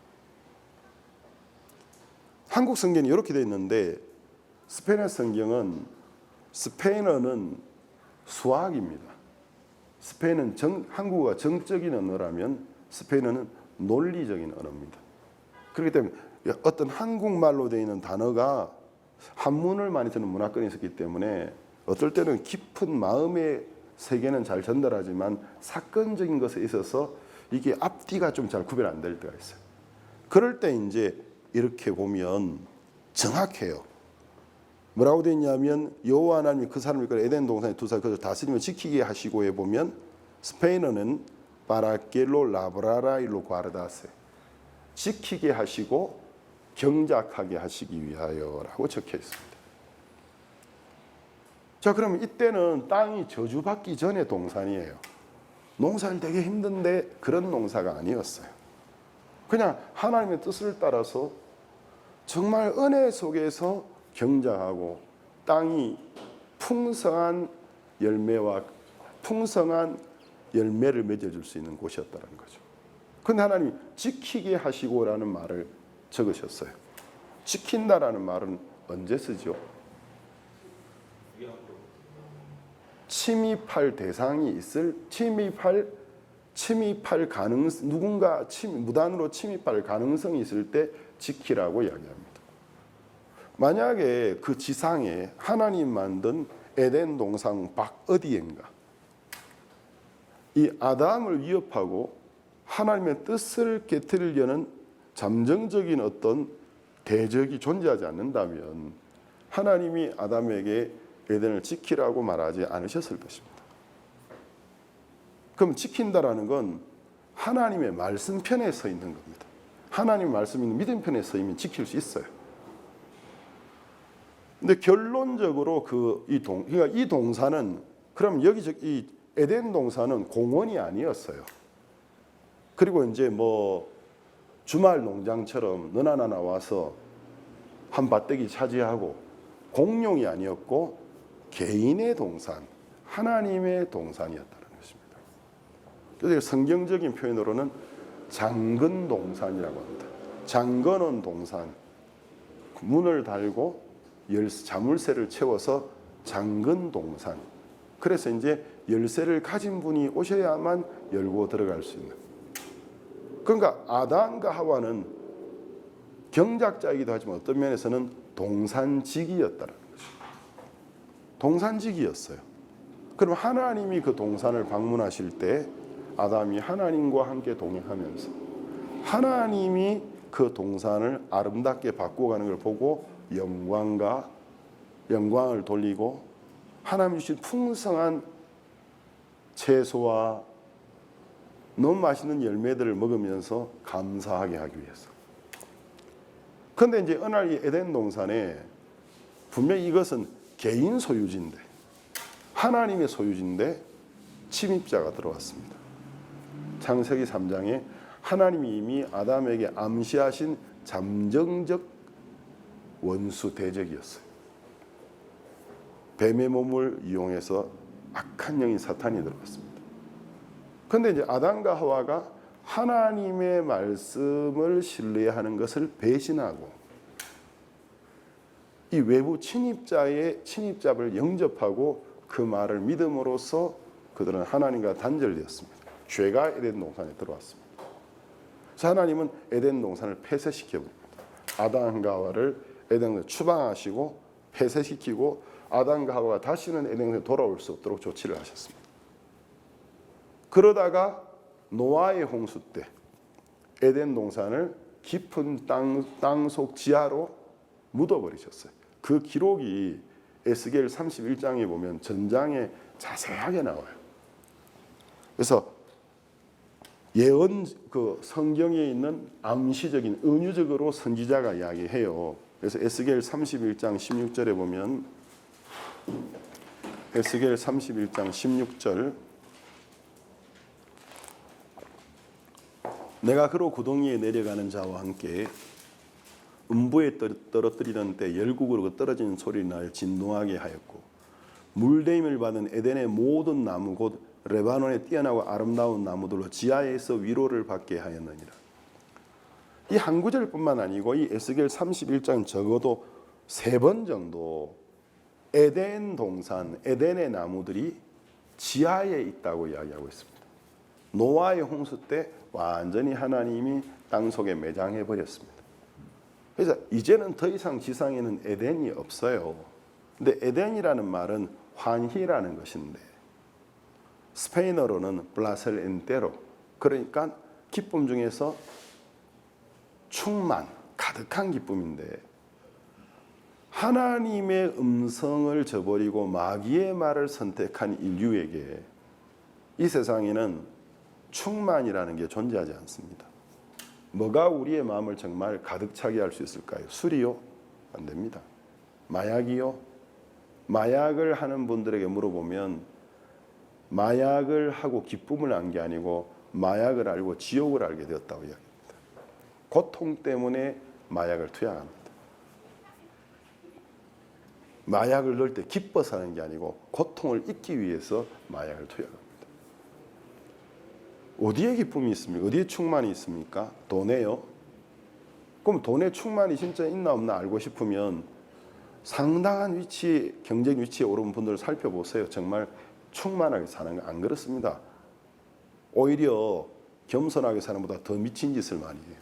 [SPEAKER 1] 한국 성경이 이렇게 되어 있는데 스페인어 성경은 스페인어는 수학입니다. 스페인은 한국어가 정적인 언어라면 스페인어는 논리적인 언어입니다. 그렇기 때문에 어떤 한국말로 되어 있는 단어가 한문을 많이 쓰는 문화권이 있었기 때문에 어떨 때는 깊은 마음의 세계는 잘 전달하지만 사건적인 것에 있어서 이게 앞뒤가 좀 잘 구별 안 될 때가 있어요. 그럴 때 이제 이렇게 보면 정확해요. 뭐라고 되어 있냐면 여호와 하나님이 그 사람을 이끌어 에덴 동산에 두사 그것을 다스리며 지키게 하시고에 보면 스페인어는 파라케로 라브라라 일로 과르다세 지키게 하시고 경작하게 하시기 위하여라고 적혀 있습니다. 자, 그러면 이때는 땅이 저주받기 전의 동산이에요. 농사를 되게 힘든데 그런 농사가 아니었어요. 그냥 하나님의 뜻을 따라서 정말 은혜 속에서 경작하고 땅이 풍성한 열매와 풍성한 열매를 맺어줄 수 있는 곳이었다는 거죠. 그런데 하나님이 지키게 하시고라는 말을 적으셨어요. 지킨다라는 말은 언제 쓰죠? 침입할 대상이 있을 침입할 누군가 무단으로 침입할 가능성이 있을 때 지키라고 이야기합니다. 만약에 그 지상에 하나님 만든 에덴 동산 밖 어디엔가 이 아담을 위협하고 하나님의 뜻을 깨트리려는 잠정적인 어떤 대적이 존재하지 않는다면 하나님이 아담에게 에덴을 지키라고 말하지 않으셨을 것입니다. 그럼 지킨다라는 건 하나님의 말씀 편에 서 있는 겁니다. 하나님 말씀이 있는 믿음 편에 서 있으면 지킬 수 있어요. 근데 결론적으로 그러니까 이 동산은 그럼 이 에덴 동산은 공원이 아니었어요. 그리고 이제 뭐 주말 농장처럼 너나 나나 와서 한 밭대기 차지하고 공용이 아니었고 개인의 동산, 하나님의 동산이었다는 것입니다. 그래서 성경적인 표현으로는 장근 동산이라고 합니다. 장거는 동산, 문을 달고 자물쇠를 채워서 장근 동산. 그래서 이제 열쇠를 가진 분이 오셔야만 열고 들어갈 수 있는. 그러니까 아담과 하와는 경작자이기도 하지만 어떤 면에서는 동산지기였다는 거죠. 동산지기였어요. 그럼 하나님이 그 동산을 방문하실 때 아담이 하나님과 함께 동행하면서 하나님이 그 동산을 아름답게 바꾸어가는 걸 보고 영광을 돌리고 하나님 주신 풍성한 채소와 너무 맛있는 열매들을 먹으면서 감사하게 하기 위해서. 그런데 이제 어느 날 이 에덴 동산에 분명히 이것은 개인 소유지인데, 하나님의 소유지인데 침입자가 들어왔습니다. 창세기 3장에 하나님이 이미 아담에게 암시하신 잠정적 원수 대적이었어요. 뱀의 몸을 이용해서 악한 영인 사탄이 들어왔습니다. 그런데 이제 아담과 하와가 하나님의 말씀을 신뢰하는 것을 배신하고 이 외부 침입자의 침입자를 영접하고 그 말을 믿음으로써 그들은 하나님과 단절되었습니다. 죄가 에덴 동산에 들어왔습니다. 그래서 하나님은 에덴 동산을 폐쇄시켜 버립니다. 아담과 하와를 에덴에 추방하시고 폐쇄시키고 아담과 하와가 다시는 에덴에 돌아올 수 없도록 조치를 하셨습니다. 그러다가 노아의 홍수 때 에덴 동산을 깊은 땅속 지하로 묻어버리셨어요. 그 기록이 에스겔 31장에 보면 전장에 자세하게 나와요. 그래서 예언 그 성경에 있는 암시적인 은유적으로 선지자가 이야기해요. 그래서 에스겔 31장 16절에 보면 에스겔 31장 16절 내가 그로 구덩이에 내려가는 자와 함께 음부에 떨어뜨리던 때 열국으로 떨어지는 소리를 날 진동하게 하였고 물대임을 받은 에덴의 모든 나무 곧 레바논에 뛰어나고 아름다운 나무들로 지하에서 위로를 받게 하였느니라. 이 한 구절뿐만 아니고 이 에스겔 31장 적어도 3번 정도 에덴 동산, 에덴의 나무들이 지하에 있다고 이야기하고 있습니다. 노아의 홍수 때 완전히 하나님이 땅속에 매장해 버렸습니다. 그래서 이제는 더 이상 지상에는 에덴이 없어요. 근데 에덴이라는 말은 환희라는 것인데 스페인어로는 플라셀 엔테로, 그러니까 기쁨 중에서 충만, 가득한 기쁨인데 하나님의 음성을 저버리고 마귀의 말을 선택한 인류에게 이 세상에는 충만이라는 게 존재하지 않습니다. 뭐가 우리의 마음을 정말 가득 차게 할 수 있을까요? 술이요? 안 됩니다. 마약이요? 마약을 하는 분들에게 물어보면 마약을 하고 기쁨을 안 게 아니고 마약을 알고 지옥을 알게 되었다고 이야기합니다. 고통 때문에 마약을 투약합니다. 마약을 넣을 때 기뻐서 하는 게 아니고 고통을 잊기 위해서 마약을 투약합니다. 어디에 기쁨이 있습니까? 어디에 충만이 있습니까? 돈에요? 그럼 돈에 충만이 진짜 있나 없나 알고 싶으면 상당한 위치, 경쟁 위치에 오른 분들을 살펴보세요. 정말 충만하게 사는 거 안 그렇습니다. 오히려 겸손하게 사는 것보다 더 미친 짓을 많이 해요.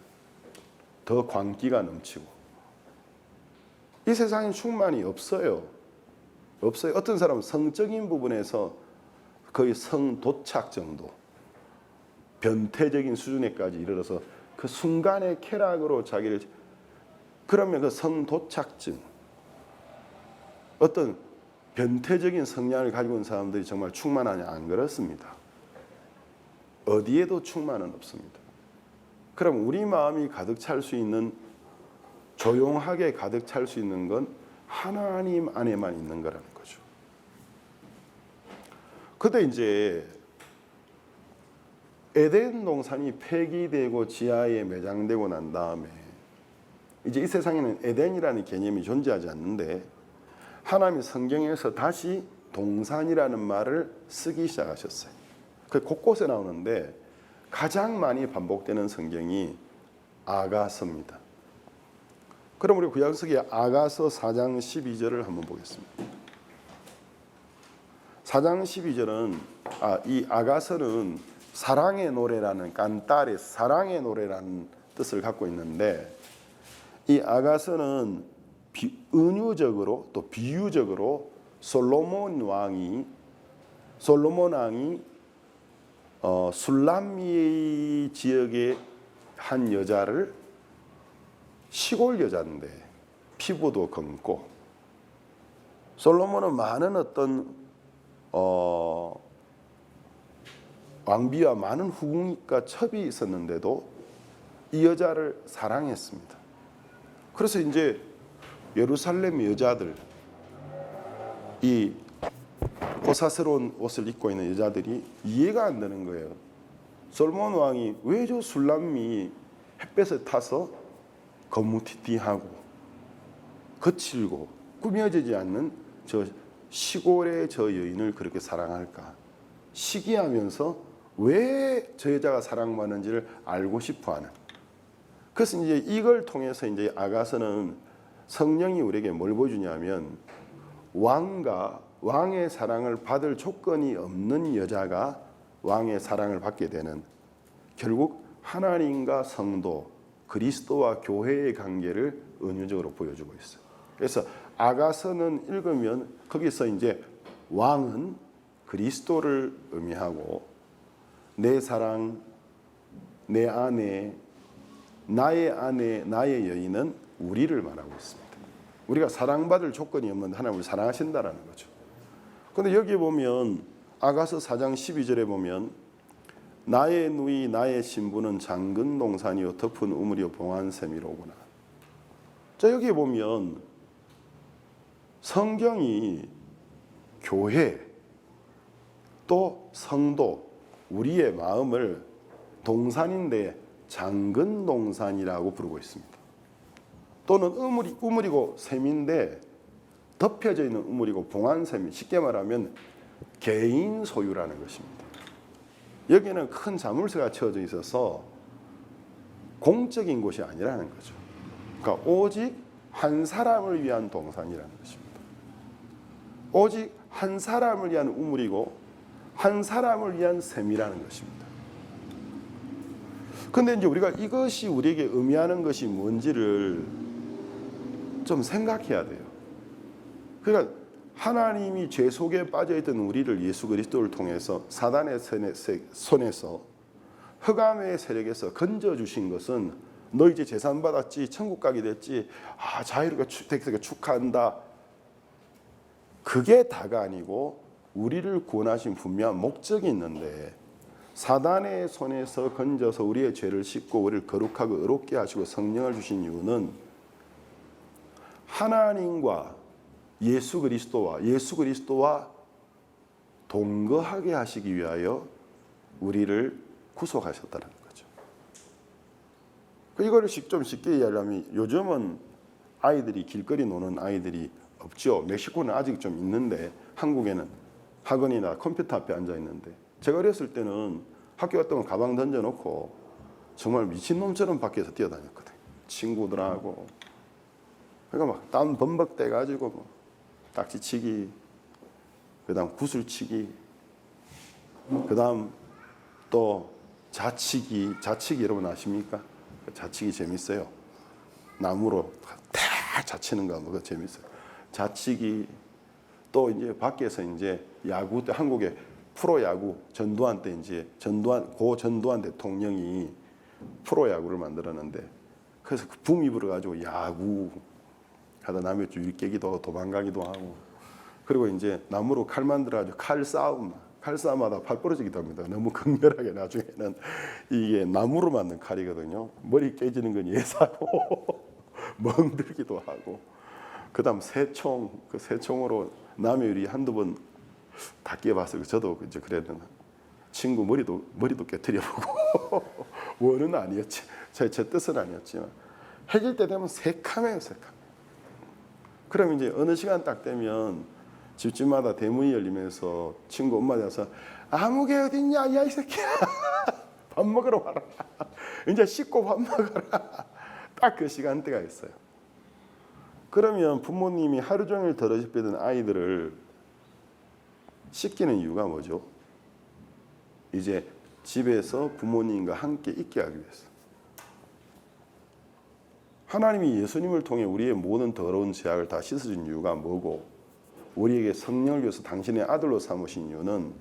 [SPEAKER 1] 더 광기가 넘치고. 이 세상에 충만이 없어요. 없어요. 어떤 사람은 성적인 부분에서 거의 성도착 정도, 변태적인 수준에까지 이르러서 그 순간의 쾌락으로 자기를, 그러면 그 성도착증, 어떤 변태적인 성향을 가지고 있는 사람들이 정말 충만하냐? 안 그렇습니다. 어디에도 충만은 없습니다. 그럼 우리 마음이 가득 찰 수 있는, 조용하게 가득 찰 수 있는 건 하나님 안에만 있는 거라는 거죠. 근데 이제 에덴 동산이 폐기되고 지하에 매장되고 난 다음에 이제 이 세상에는 에덴이라는 개념이 존재하지 않는데 하나님이 성경에서 다시 동산이라는 말을 쓰기 시작하셨어요. 그 곳곳에 나오는데 가장 많이 반복되는 성경이 아가서입니다. 그럼 우리 구약성의 아가서 4장 12절을 한번 보겠습니다. 4장 12절은 이 아가서는 사랑의 노래라는, 깐따레, 사랑의 노래라는 뜻을 갖고 있는데 이 아가서는 은유적으로 또 비유적으로 솔로몬 왕이 술람미 지역의 한 여자를, 시골 여자인데 피부도 검고, 솔로몬은 많은 어떤 왕비와 많은 후궁과 첩이 있었는데도 이 여자를 사랑했습니다. 그래서 이제 예루살렘 여자들, 이 고사스러운 옷을 입고 있는 여자들이 이해가 안 되는 거예요. 솔로몬 왕이 왜 저 술람이 햇볕에 타서 거무튀튀하고 거칠고 꾸며지지 않는 저 시골의 저 여인을 그렇게 사랑할까? 시기하면서 왜 저 여자가 사랑받는지를 알고 싶어하는. 그래서 이제 이걸 통해서 이제 아가서는 성령이 우리에게 뭘 보여주냐면 왕의 사랑을 받을 조건이 없는 여자가 왕의 사랑을 받게 되는, 결국 하나님과 성도, 그리스도와 교회의 관계를 은유적으로 보여주고 있어요. 그래서 아가서는 읽으면 거기서 이제 왕은 그리스도를 의미하고 내 사랑, 내 아내, 나의 아내, 나의 여인은 우리를 말하고 있습니다. 우리가 사랑받을 조건이 없는 하나님을 사랑하신다라는 거죠. 그런데 여기 보면 아가서 4장 12절에 보면 나의 누이 나의 신부는 장근 동산이요 덮은 우물이요 봉한 샘이로구나. 자, 여기 보면 성경이 교회 또 성도, 우리의 마음을 동산인데 장근 동산이라고 부르고 있습니다. 또는 우물이고 샘인데 덮여져 있는 우물이고 봉한 샘이, 쉽게 말하면 개인 소유라는 것입니다. 여기는 큰 자물쇠가 채워져 있어서 공적인 곳이 아니라는 거죠. 그러니까 오직 한 사람을 위한 동산이라는 것입니다. 오직 한 사람을 위한 우물이고 한 사람을 위한 샘이라는 것입니다. 그런데 이제 우리가 이것이 우리에게 의미하는 것이 뭔지를 좀 생각해야 돼요. 그러니까 하나님이 죄 속에 빠져있던 우리를 예수 그리스도를 통해서 사단의 손에서, 흑암의 세력에서 건져주신 것은 너 이제 재산 받았지, 천국 가게 됐지, 자유롭게 되게 축하한다. 그게 다가 아니고 우리를 구원하신 분명한 목적이 있는데, 사단의 손에서 건져서 우리의 죄를 씻고 우리를 거룩하고 의롭게 하시고 성령을 주신 이유는 하나님과 예수 그리스도와 동거하게 하시기 위하여 우리를 구속하셨다는 거죠. 이거를 좀 쉽게 이해하려면, 요즘은 아이들이 길거리 노는 아이들이 없죠. 멕시코는 아직 좀 있는데 한국에는 학원이나 컴퓨터 앞에 앉아 있는데, 제가 어렸을 때는 학교 갔다 오면 가방 던져놓고 정말 미친놈처럼 밖에서 뛰어다녔거든요. 친구들하고. 그러니까 막 땀 범벅 떼가지고 뭐 딱지치기, 그 다음 구슬치기, 그 다음 또 자치기 여러분 아십니까? 자치기 재밌어요. 나무로 탁 자치는 거 그거 재밌어요. 자치기. 또 이제 밖에서 이제 야구 때, 한국의 프로야구 전두환 때 이제 고 전두환 대통령이 프로야구를 만들었는데, 그래서 그 붐이 불어가지고 야구 하다 남의 줄 깨기도 하고 도망가기도 하고, 그리고 이제 나무로 칼 만들어가지고 칼싸움하다 팔 부러지기도 합니다. 너무 극렬하게 나중에는 이게 나무로 만든 칼이거든요. 머리 깨지는 건 예사고 멍들기도 하고, 그다음 새총, 그 새총으로 남의 유리 한두 번 다 깨봤어요. 저도 이제 그랬는 친구 머리도 깨트려보고 원은 아니었지, 제 뜻은 아니었지만 해질 때 되면 새카매요. 그럼 이제 어느 시간 딱 되면 집집마다 대문이 열리면서 친구 엄마한테 와서 아무개 어딨냐, 야 이 새끼야 밥 먹으러 와라 이제 씻고 밥 먹어라. 딱 그 시간대가 있어요. 그러면 부모님이 하루 종일 더러집히던 아이들을 씻기는 이유가 뭐죠? 이제 집에서 부모님과 함께 있게 하기 위해서. 하나님이 예수님을 통해 우리의 모든 더러운 죄악을 다 씻어준 이유가 뭐고, 우리에게 성령을 위해서 당신의 아들로 삼으신 이유는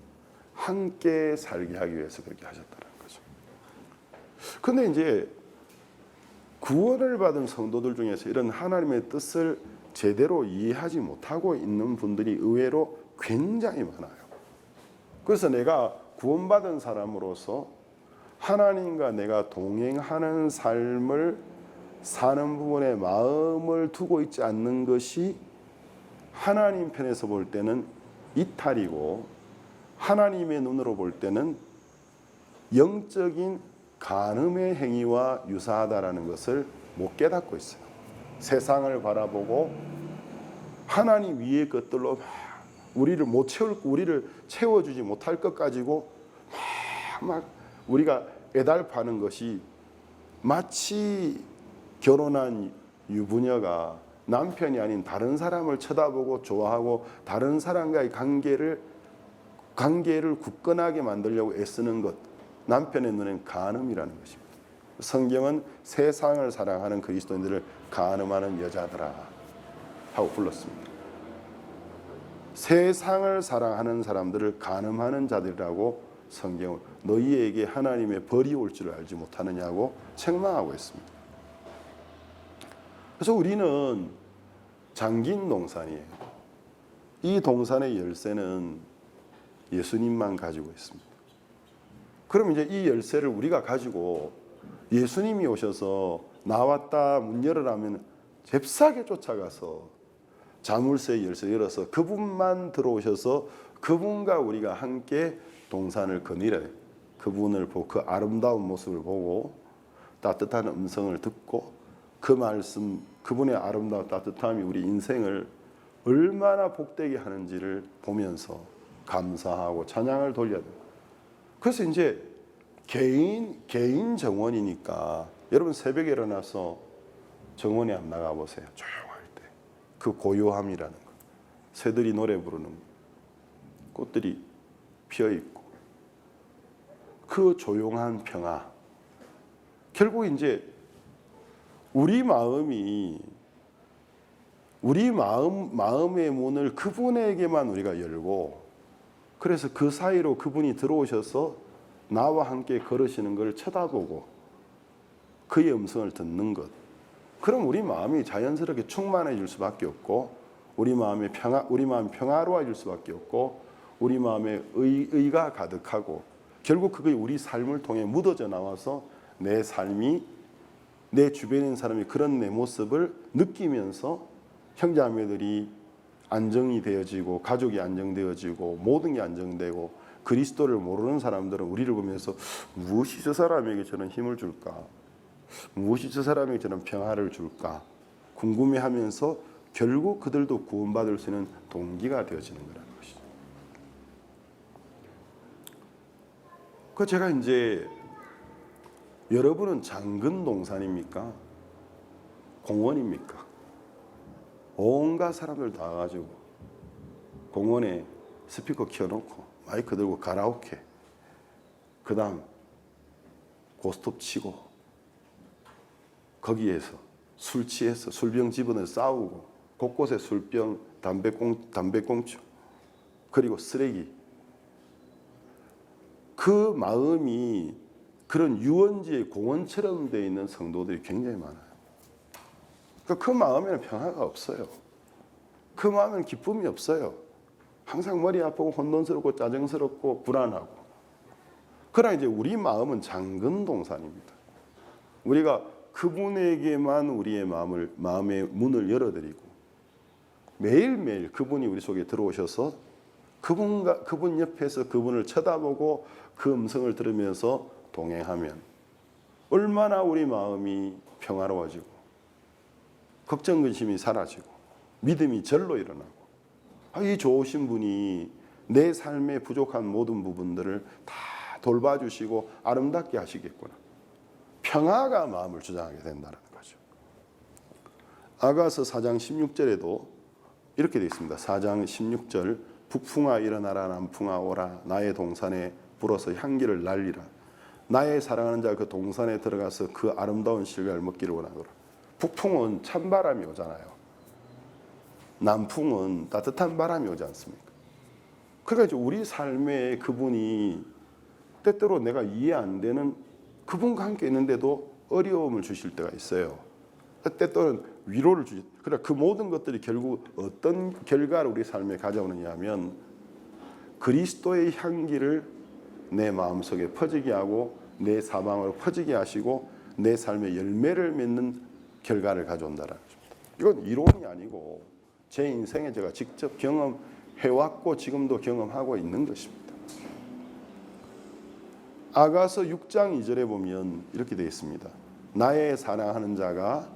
[SPEAKER 1] 함께 살게 하기 위해서 그렇게 하셨다는 거죠. 그런데 이제 구원을 받은 성도들 중에서 이런 하나님의 뜻을 제대로 이해하지 못하고 있는 분들이 의외로 굉장히 많아요. 그래서 내가 구원받은 사람으로서 하나님과 내가 동행하는 삶을 사는 부분에 마음을 두고 있지 않는 것이 하나님 편에서 볼 때는 이탈이고, 하나님의 눈으로 볼 때는 영적인 간음의 행위와 유사하다라는 것을 못 깨닫고 있어요. 세상을 바라보고 하나님 위의 것들로 우리를 못 채울, 우리를 채워주지 못할 것 가지고 막 우리가 애달파는 것이, 마치 결혼한 유부녀가 남편이 아닌 다른 사람을 쳐다보고 좋아하고 다른 사람과의 관계를 굳건하게 만들려고 애쓰는 것, 남편의 눈엔 간음이라는 것입니다. 성경은 세상을 사랑하는 그리스도인들을 간음하는 여자들아 하고 불렀습니다. 세상을 사랑하는 사람들을 간음하는 자들이라고 성경은, 너희에게 하나님의 벌이 올 줄 알지 못하느냐고 책망하고 있습니다. 그래서 우리는 잠긴 동산이에요. 이 동산의 열쇠는 예수님만 가지고 있습니다. 그럼 이제 이 열쇠를 우리가 가지고 예수님이 오셔서 나왔다 문 열으라면 잽싸게 쫓아가서 자물쇠 열쇠 열어서 그분만 들어오셔서 그분과 우리가 함께 동산을 거닐어요. 그분을 보고 그 아름다운 모습을 보고 따뜻한 음성을 듣고 그 말씀, 그분의 아름다운 따뜻함이 우리 인생을 얼마나 복되게 하는지를 보면서 감사하고 찬양을 돌려야 돼요. 그래서 이제 개인 정원이니까, 여러분 새벽에 일어나서 정원에 안 나가 보세요. 조용할 때 그 고요함이라는 거, 새들이 노래 부르는 거, 꽃들이 피어 있고 그 조용한 평화, 결국 이제 우리 마음의 문을 그분에게만 우리가 열고, 그래서 그 사이로 그분이 들어오셔서 나와 함께 걸으시는 걸 쳐다보고 그의 음성을 듣는 것, 그럼 우리 마음이 자연스럽게 충만해질 수밖에 없고, 우리 마음이 평화로워질 수밖에 없고, 우리 마음에 의가 가득하고, 결국 그게 우리 삶을 통해 묻어져 나와서 내 삶이, 내 주변에 있는 사람이 그런 내 모습을 느끼면서 형제자매들이 안정이 되어지고, 가족이 안정되어지고, 모든 게 안정되고, 그리스도를 모르는 사람들은 우리를 보면서 무엇이 저 사람에게 저런 힘을 줄까? 무엇이 저 사람에게 저런 평화를 줄까? 궁금해하면서 결국 그들도 구원받을 수 있는 동기가 되어지는 거라는 것이죠. 그 제가 이제, 여러분은 잠근 동산입니까? 공원입니까? 온갖 사람들 다 가지고 공원에 스피커 켜놓고 마이크 들고 가라오케, 그 다음 고스톱 치고 거기에서 술 취해서 술병 집어넣어 싸우고, 곳곳에 술병, 담배꽁초, 그리고 쓰레기, 그 마음이 그런 유원지의 공원처럼 되어 있는 성도들이 굉장히 많아요. 그 마음에는 평화가 없어요. 그 마음에는 기쁨이 없어요. 항상 머리 아프고 혼돈스럽고 짜증스럽고 불안하고. 그러나 이제 우리 마음은 잠근 동산입니다. 우리가 그분에게만 우리의 마음의 문을 열어드리고, 매일매일 그분이 우리 속에 들어오셔서 그분 옆에서 그분을 쳐다보고 그 음성을 들으면서 동행하면 얼마나 우리 마음이 평화로워지고, 걱정 근심이 사라지고, 믿음이 절로 일어나고, 이 좋으신 분이 내 삶의 부족한 모든 부분들을 다 돌봐주시고 아름답게 하시겠구나. 평화가 마음을 주장하게 된다는 거죠. 아가서 4장 16절에도 이렇게 되어 있습니다. 4장 16절, 북풍아 일어나라, 남풍아 오라, 나의 동산에 불어서 향기를 날리라. 나의 사랑하는 자 그 동산에 들어가서 그 아름다운 실과를 먹기를 원하노라. 북풍은 찬바람이 오잖아요. 남풍은 따뜻한 바람이 오지 않습니까? 그러니까 우리 삶에 그분이 때때로 내가 이해 안 되는, 그분과 함께 있는데도 어려움을 주실 때가 있어요. 때때로는 위로를 주실. 그러나 그 모든 것들이 결국 어떤 결과를 우리 삶에 가져오느냐 하면, 그리스도의 향기를 내 마음속에 퍼지게 하고 내 사방으로 퍼지게 하시고 내 삶의 열매를 맺는 결과를 가져온다라는 것입니다. 이건 이론이 아니고 제 인생에 제가 직접 경험해왔고 지금도 경험하고 있는 것입니다. 아가서 6장 2절에 보면 이렇게 되어 있습니다. 나의 사랑하는 자가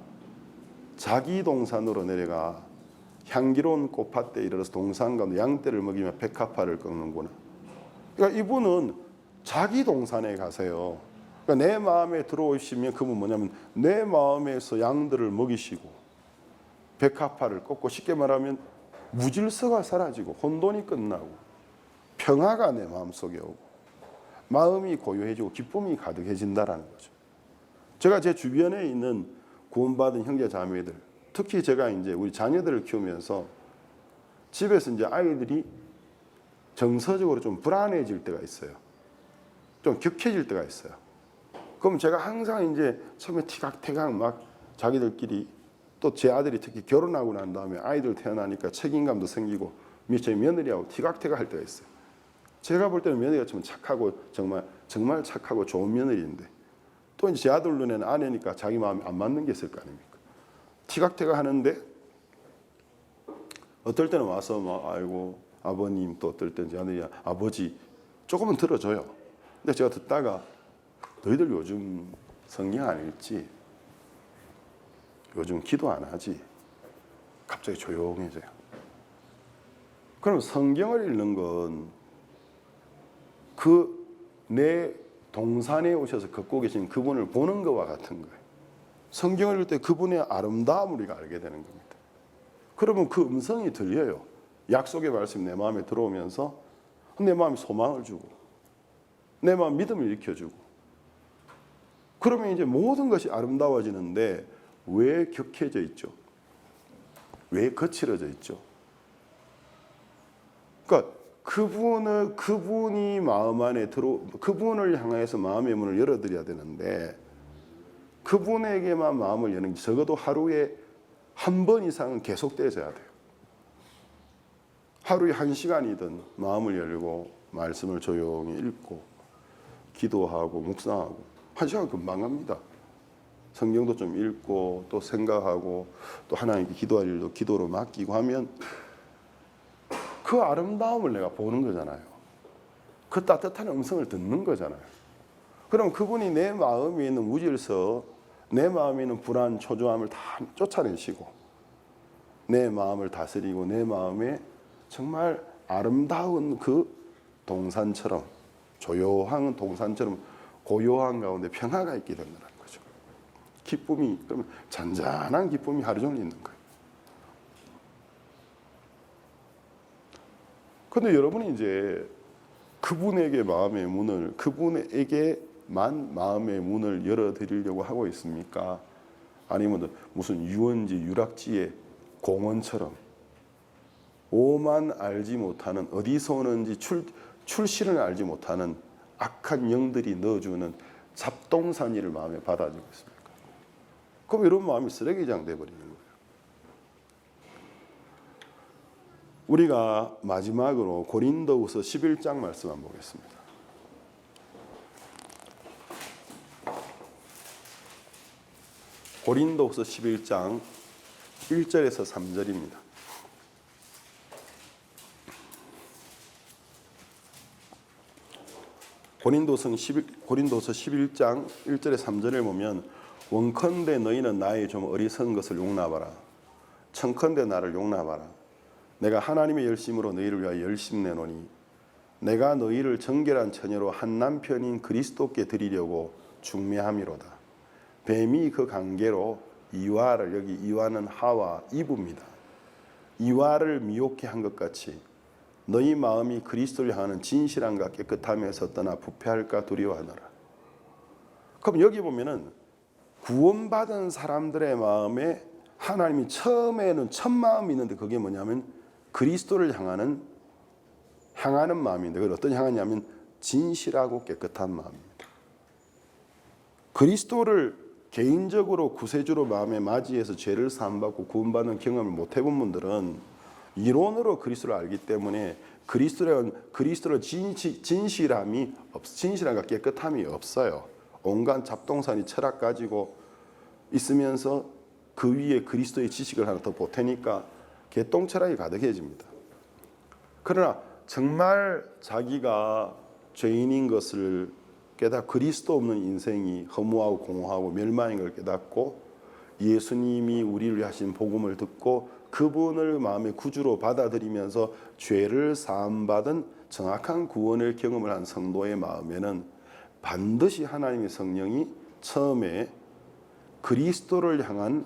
[SPEAKER 1] 자기 동산으로 내려가 향기로운 꽃밭에 이르러서 동산 가운데 양떼를 먹이며 백합화를 꺾는구나. 그러니까 이분은 자기 동산에 가세요. 그러니까 내 마음에 들어오시면 그분 뭐냐면 내 마음에서 양들을 먹이시고 백합화를 꺾고 쉽게 말하면 무질서가 사라지고 혼돈이 끝나고 평화가 내 마음속에 오고 마음이 고요해지고 기쁨이 가득해진다라는 거죠. 제가 제 주변에 있는 구원받은 형제 자매들, 특히 제가 이제 우리 자녀들을 키우면서 집에서 이제 아이들이 정서적으로 좀 불안해질 때가 있어요. 좀 격해질 때가 있어요. 그럼 제가 항상 이제 처음에 티각태각 막 자기들끼리 또 제 아들이 특히 결혼하고 난 다음에 아이들 태어나니까 책임감도 생기고 제 며느리하고 티각태각 할 때가 있어요. 제가 볼 때는 며느리가 좀 착하고 정말 착하고 좋은 며느리인데 또 이제 제 아들 눈에는 아내니까 자기 마음이 안 맞는 게 있을 거 아닙니까? 티각태각 하는데 어떨 때는 와서 막 아이고 아버님 또 어떨 때는 제 아들이 아버지 조금은 들어줘요. 근데 제가 듣다가 너희들 요즘 성경 안 읽지? 요즘 기도 안 하지? 갑자기 조용해져요. 그럼 성경을 읽는 건 그 내 동산에 오셔서 걷고 계신 그분을 보는 것과 같은 거예요. 성경을 읽을 때 그분의 아름다움을 우리가 알게 되는 겁니다. 그러면 그 음성이 들려요. 약속의 말씀이 내 마음에 들어오면서 내 마음이 소망을 주고 내 마음 믿음을 일으켜주고 그러면 이제 모든 것이 아름다워지는데 왜 격해져 있죠? 왜 거칠어져 있죠? 그러니까 그분이 마음 안에 그분을 향해서 마음의 문을 열어드려야 되는데 그분에게만 마음을 여는 게 적어도 하루에 한 번 이상은 계속되어야 돼요. 하루에 1시간이든 마음을 열고 말씀을 조용히 읽고 기도하고 묵상하고 1시간 금방 갑니다. 성경도 좀 읽고 또 생각하고 또 하나님께 기도할 일도 기도로 맡기고 하면 그 아름다움을 내가 보는 거잖아요. 그 따뜻한 음성을 듣는 거잖아요. 그럼 그분이 내 마음에 있는 무질서, 내 마음에 있는 불안, 초조함을 다 쫓아내시고 내 마음을 다스리고 내 마음에 정말 아름다운 그 동산처럼 조용한 동산처럼 고요한 가운데 평화가 있게 된다는 거죠. 기쁨이 그러면 잔잔한 기쁨이 하루 종일 있는 거예요. 근데 여러분이 이제 그분에게만 마음의 문을 열어드리려고 하고 있습니까? 아니면 무슨 유원지, 유락지의 공원처럼 오만 알지 못하는 어디서 오는지 출신을 알지 못하는 악한 영들이 넣어주는 잡동사니를 마음에 받아주고 있습니까? 그럼 이런 마음이 쓰레기장 돼버리는 거예요. 우리가 마지막으로 고린도후서 11장 말씀 한번 보겠습니다. 고린도후서 11장 1절에서 3절입니다. 고린도서 11장 1절에 3절을 보면 원컨대 너희는 나의 좀 어리석은 것을 용납하라. 청컨대 나를 용납하라. 내가 하나님의 열심으로 너희를 위하여 열심내노니 내가 너희를 정결한 처녀로 한 남편인 그리스도께 드리려고 중매함이로다. 뱀이 그 관계로 이와를, 여기 이와는 하와 이브입니다. 이와를 미혹해 한 것 같이 너희 마음이 그리스도를 향하는 진실함과 깨끗함에서 떠나 부패할까 두려워하노라. 그럼 여기 보면은 구원받은 사람들의 마음에 하나님이 처음에는 첫 마음이 있는데 그게 뭐냐면 그리스도를 향하는 마음인데 그걸 어떤 향하냐면 진실하고 깨끗한 마음입니다. 그리스도를 개인적으로 구세주로 마음에 맞이해서 죄를 사함받고 구원받는 경험을 못 해본 분들은 이론으로 그리스도를 알기 때문에 그리스도로 진실함이 진실함과 깨끗함이 없어요. 온갖 잡동사니 철학 가지고 있으면서 그 위에 그리스도의 지식을 하나 더 보태니까 개똥철학이 가득해집니다. 그러나 정말 자기가 죄인인 것을 그리스도 없는 인생이 허무하고 공허하고 멸망인 걸 깨닫고 예수님이 우리를 위해 하신 복음을 듣고 그분을 마음의 구주로 받아들이면서 죄를 사함받은 정확한 구원을 경험을 한 성도의 마음에는 반드시 하나님의 성령이 처음에 그리스도를 향한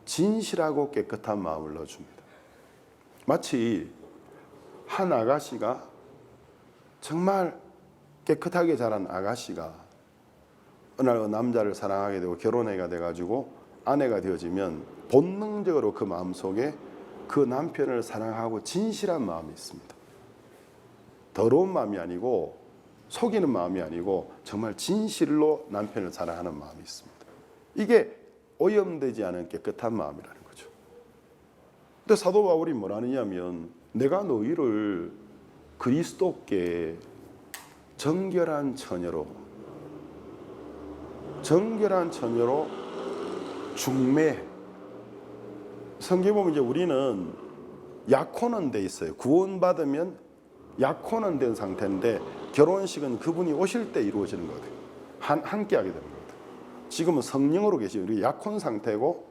[SPEAKER 1] 진실하고 깨끗한 마음을 넣어줍니다. 마치 한 아가씨가 정말 깨끗하게 자란 아가씨가 어느 날 남자를 사랑하게 되고 결혼해가 돼가지고 아내가 되어지면 본능적으로 그 마음속에 그 남편을 사랑하고 진실한 마음이 있습니다. 더러운 마음이 아니고 속이는 마음이 아니고 정말 진실로 남편을 사랑하는 마음이 있습니다. 이게 오염되지 않은 깨끗한 마음이라는 거죠. 근데 사도 바울이 뭐라느냐면 내가 너희를 그리스도께 정결한 처녀로 중매. 성경 보면 이제 우리는 약혼은 돼 있어요. 구원받으면 약혼은 된 상태인데 결혼식은 그분이 오실 때 이루어지는 거거든요. 함께 하게 되는 거거든요. 지금은 성령으로 계시죠. 우리 약혼 상태고,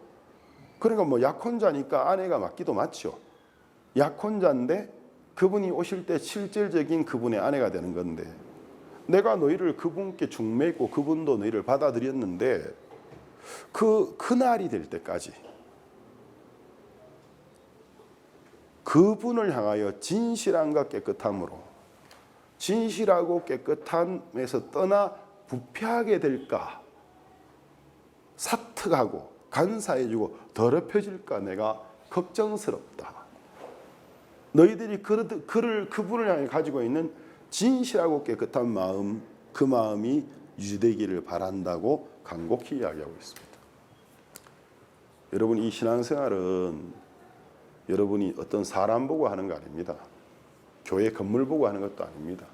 [SPEAKER 1] 그러니까 뭐 약혼자니까 아내가 맞기도 맞죠. 약혼자인데 그분이 오실 때 실질적인 그분의 아내가 되는 건데, 내가 너희를 그분께 중매했고 그분도 너희를 받아들였는데 그날이 될 때까지 그분을 향하여 진실함과 깨끗함으로, 진실하고 깨끗함에서 떠나 부패하게 될까, 사특하고 간사해지고 더럽혀질까 내가 걱정스럽다. 너희들이 그분을 향해 가지고 있는 진실하고 깨끗한 마음, 그 마음이 유지되기를 바란다고 간곡히 이야기하고 있습니다. 여러분, 이 신앙생활은 여러분이 어떤 사람 보고 하는 거 아닙니다. 교회 건물 보고 하는 것도 아닙니다.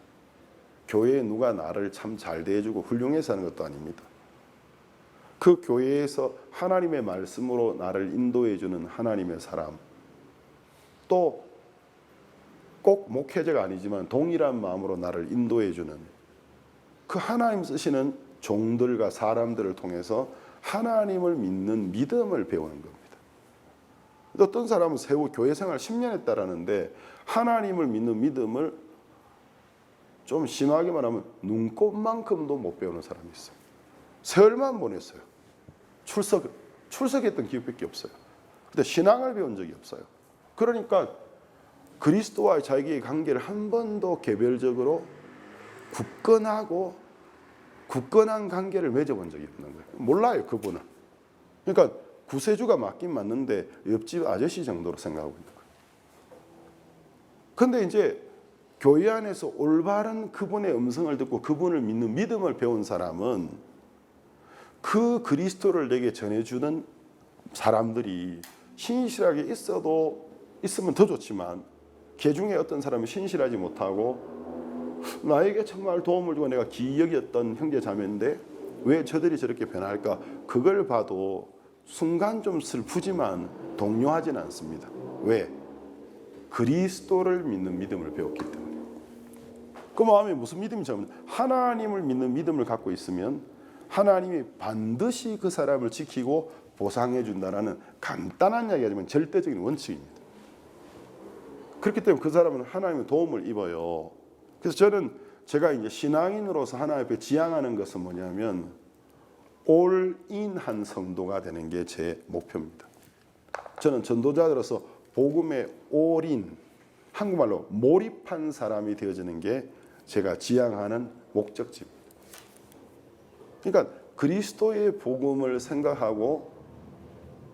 [SPEAKER 1] 교회에 누가 나를 참 잘 대해주고 훌륭해서 하는 것도 아닙니다. 그 교회에서 하나님의 말씀으로 나를 인도해주는 하나님의 사람, 또 꼭 목회자가 아니지만 동일한 마음으로 나를 인도해주는 그 하나님 쓰시는 종들과 사람들을 통해서 하나님을 믿는 믿음을 배우는 겁니다. 어떤 사람은 교회 생활 10년 했다라는데 하나님을 믿는 믿음을 좀 심하게 말하면 눈곱만큼도 못 배우는 사람이 있어요. 세월만 보냈어요. 출석했던 기억밖에 없어요. 근데 신앙을 배운 적이 없어요. 그러니까 그리스도와의 자기의 관계를 한 번도 개별적으로 굳건한 관계를 맺어본 적이 없는 거예요. 몰라요, 그분은. 그러니까 구세주가 맞긴 맞는데 옆집 아저씨 정도로 생각하고 있는 거예요. 그런데 이제 교회 안에서 올바른 그분의 음성을 듣고 그분을 믿는 믿음을 배운 사람은 그 그리스도를 내게 전해주는 사람들이 신실하게 있으면 더 좋지만, 개 중에 어떤 사람이 신실하지 못하고 나에게 정말 도움을 주고 내가 기이 여겼던 형제 자매인데 왜 저들이 저렇게 변할까, 그걸 봐도 순간 좀 슬프지만 동요하지는 않습니다. 왜? 그리스도를 믿는 믿음을 배웠기 때문에. 그 마음에 무슨 믿음이냐면 하나님을 믿는 믿음을 갖고 있으면 하나님이 반드시 그 사람을 지키고 보상해 준다라는 간단한 이야기하지만 절대적인 원칙입니다. 그렇기 때문에 그 사람은 하나님의 도움을 입어요. 그래서 제가 이제 신앙인으로서 하나님 앞에 지향하는 것은 뭐냐면 올인한 성도가 되는 게 제 목표입니다. 저는 전도자들로서 복음의 올인, 한국말로 몰입한 사람이 되어지는 게 제가 지향하는 목적지입니다. 그러니까 그리스도의 복음을 생각하고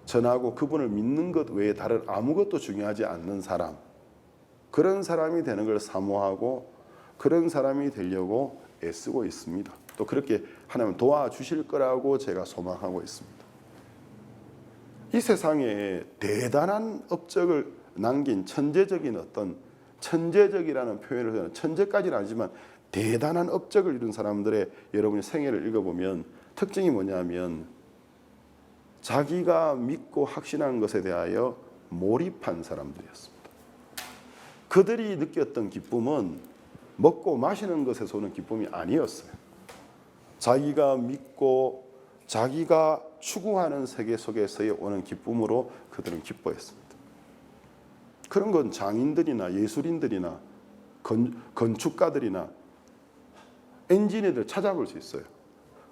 [SPEAKER 1] 전하고 그분을 믿는 것 외에 다른 아무것도 중요하지 않는 사람, 그런 사람이 되는 걸 사모하고 그런 사람이 되려고 애쓰고 있습니다. 또 그렇게 하나님 도와주실 거라고 제가 소망하고 있습니다. 이 세상에 대단한 업적을 남긴 천재적인 어떤 천재적이라는 표현을 해요. 천재까지는 아니지만 대단한 업적을 이룬 사람들의 여러분이 생애를 읽어보면 특징이 뭐냐면 자기가 믿고 확신한 것에 대하여 몰입한 사람들이었습니다. 그들이 느꼈던 기쁨은 먹고 마시는 것에서 오는 기쁨이 아니었어요. 자기가 믿고 자기가 추구하는 세계 속에서의 오는 기쁨으로 그들은 기뻐했습니다. 그런 건 장인들이나 예술인들이나 건축가들이나 엔지니어들 찾아볼 수 있어요.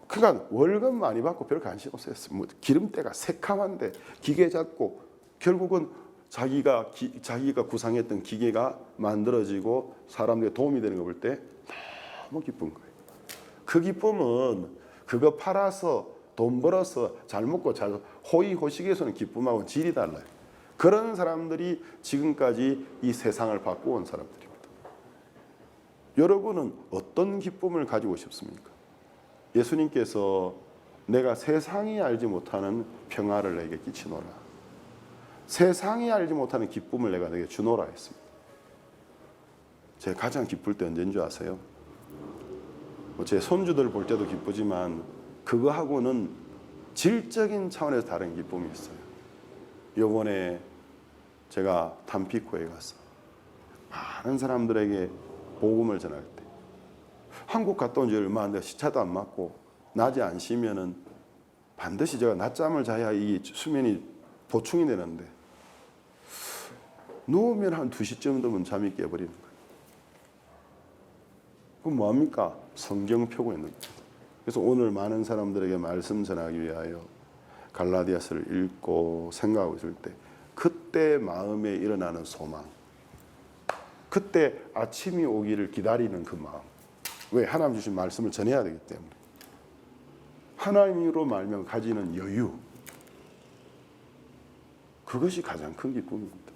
[SPEAKER 1] 그러니까 월급 많이 받고 별 관심 없어요. 뭐 기름때가 새카만데 기계 잡고 결국은 자기가 구상했던 기계가 만들어지고 사람들에게 도움이 되는 거 볼 때 너무 기쁜 거예요. 그 기쁨은 그거 팔아서 돈 벌어서 잘 먹고 잘 호의호식에서는 기쁨하고 질이 달라요. 그런 사람들이 지금까지 이 세상을 바꾸어온 사람들입니다. 여러분은 어떤 기쁨을 가지고 싶습니까? 예수님께서 내가 세상이 알지 못하는 평화를 내게 끼치노라. 세상이 알지 못하는 기쁨을 내가 내게 주노라 했습니다. 제가 가장 기쁠 때 언제인 줄 아세요? 제 손주들 볼 때도 기쁘지만 그거하고는 질적인 차원에서 다른 기쁨이 있어요. 요번에 제가 담피코에 가서 많은 사람들에게 복음을 전할 때 한국 갔다 온 지 얼마 안 돼서 시차도 안 맞고 낮에 안 쉬면은 반드시 제가 낮잠을 자야 이 수면이 보충이 되는데 누우면 한 2시쯤 되면 잠이 깨버리는 거예요. 그럼 뭐합니까? 성경 펴고 있는 거예요. 그래서 오늘 많은 사람들에게 말씀 전하기 위하여 갈라디아서를 읽고 생각하고 있을 때 그때 마음에 일어나는 소망, 그때 아침이 오기를 기다리는 그 마음. 왜? 하나님 주신 말씀을 전해야 되기 때문에. 하나님으로 말면 가지는 여유, 그것이 가장 큰 기쁨입니다.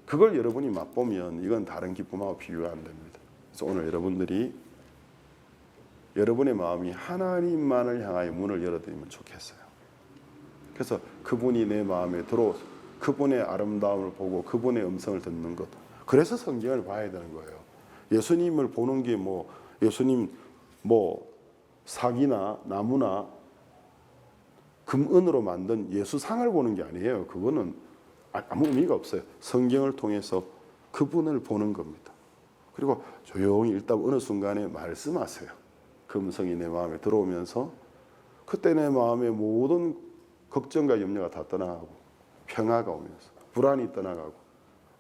[SPEAKER 1] 그걸 여러분이 맛보면 이건 다른 기쁨하고 비교가 안 됩니다. 그래서 오늘 여러분들이 여러분의 마음이 하나님만을 향하여 문을 열어드리면 좋겠어요. 그래서 그분이 내 마음에 들어오서 그분의 아름다움을 보고 그분의 음성을 듣는 것. 그래서 성경을 봐야 되는 거예요. 예수님을 보는 게 뭐 예수님 뭐 사기나 나무나 금은으로 만든 예수상을 보는 게 아니에요. 그거는 아무 의미가 없어요. 성경을 통해서 그분을 보는 겁니다. 그리고 조용히 일단 어느 순간에 말씀하세요. 그 음성이 내 마음에 들어오면서 그때 내 마음의 모든 걱정과 염려가 다 떠나가고 평화가 오면서 불안이 떠나가고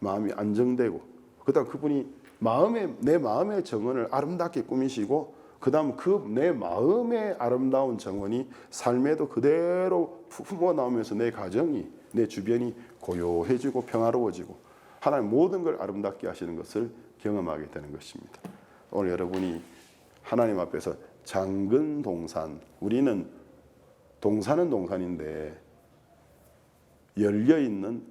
[SPEAKER 1] 마음이 안정되고 그다음 그분이 내 마음의 정원을 아름답게 꾸미시고 그다음 그 내 마음의 아름다운 정원이 삶에도 그대로 품어 나오면서 내 가정이 내 주변이 고요해지고 평화로워지고 하나님 모든 걸 아름답게 하시는 것을 경험하게 되는 것입니다. 오늘 여러분이 하나님 앞에서 작은 동산, 우리는 동산은 동산인데 열려있는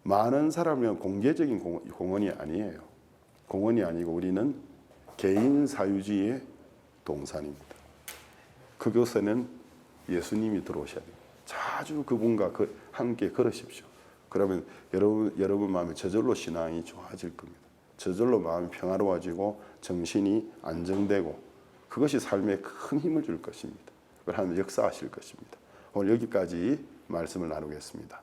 [SPEAKER 1] 많은 사람을 위한 공개적인 공원이 아니에요. 공원이 아니고 우리는 개인 사유지의 동산입니다. 그곳에는 예수님이 들어오셔야 돼요. 자주 그분과 함께 걸으십시오. 그러면 여러분 마음에 저절로 신앙이 좋아질 겁니다. 저절로 마음이 평화로워지고 정신이 안정되고 그것이 삶에 큰 힘을 줄 것입니다. 그걸 하나님 역사하실 것입니다. 오늘 여기까지 말씀을 나누겠습니다.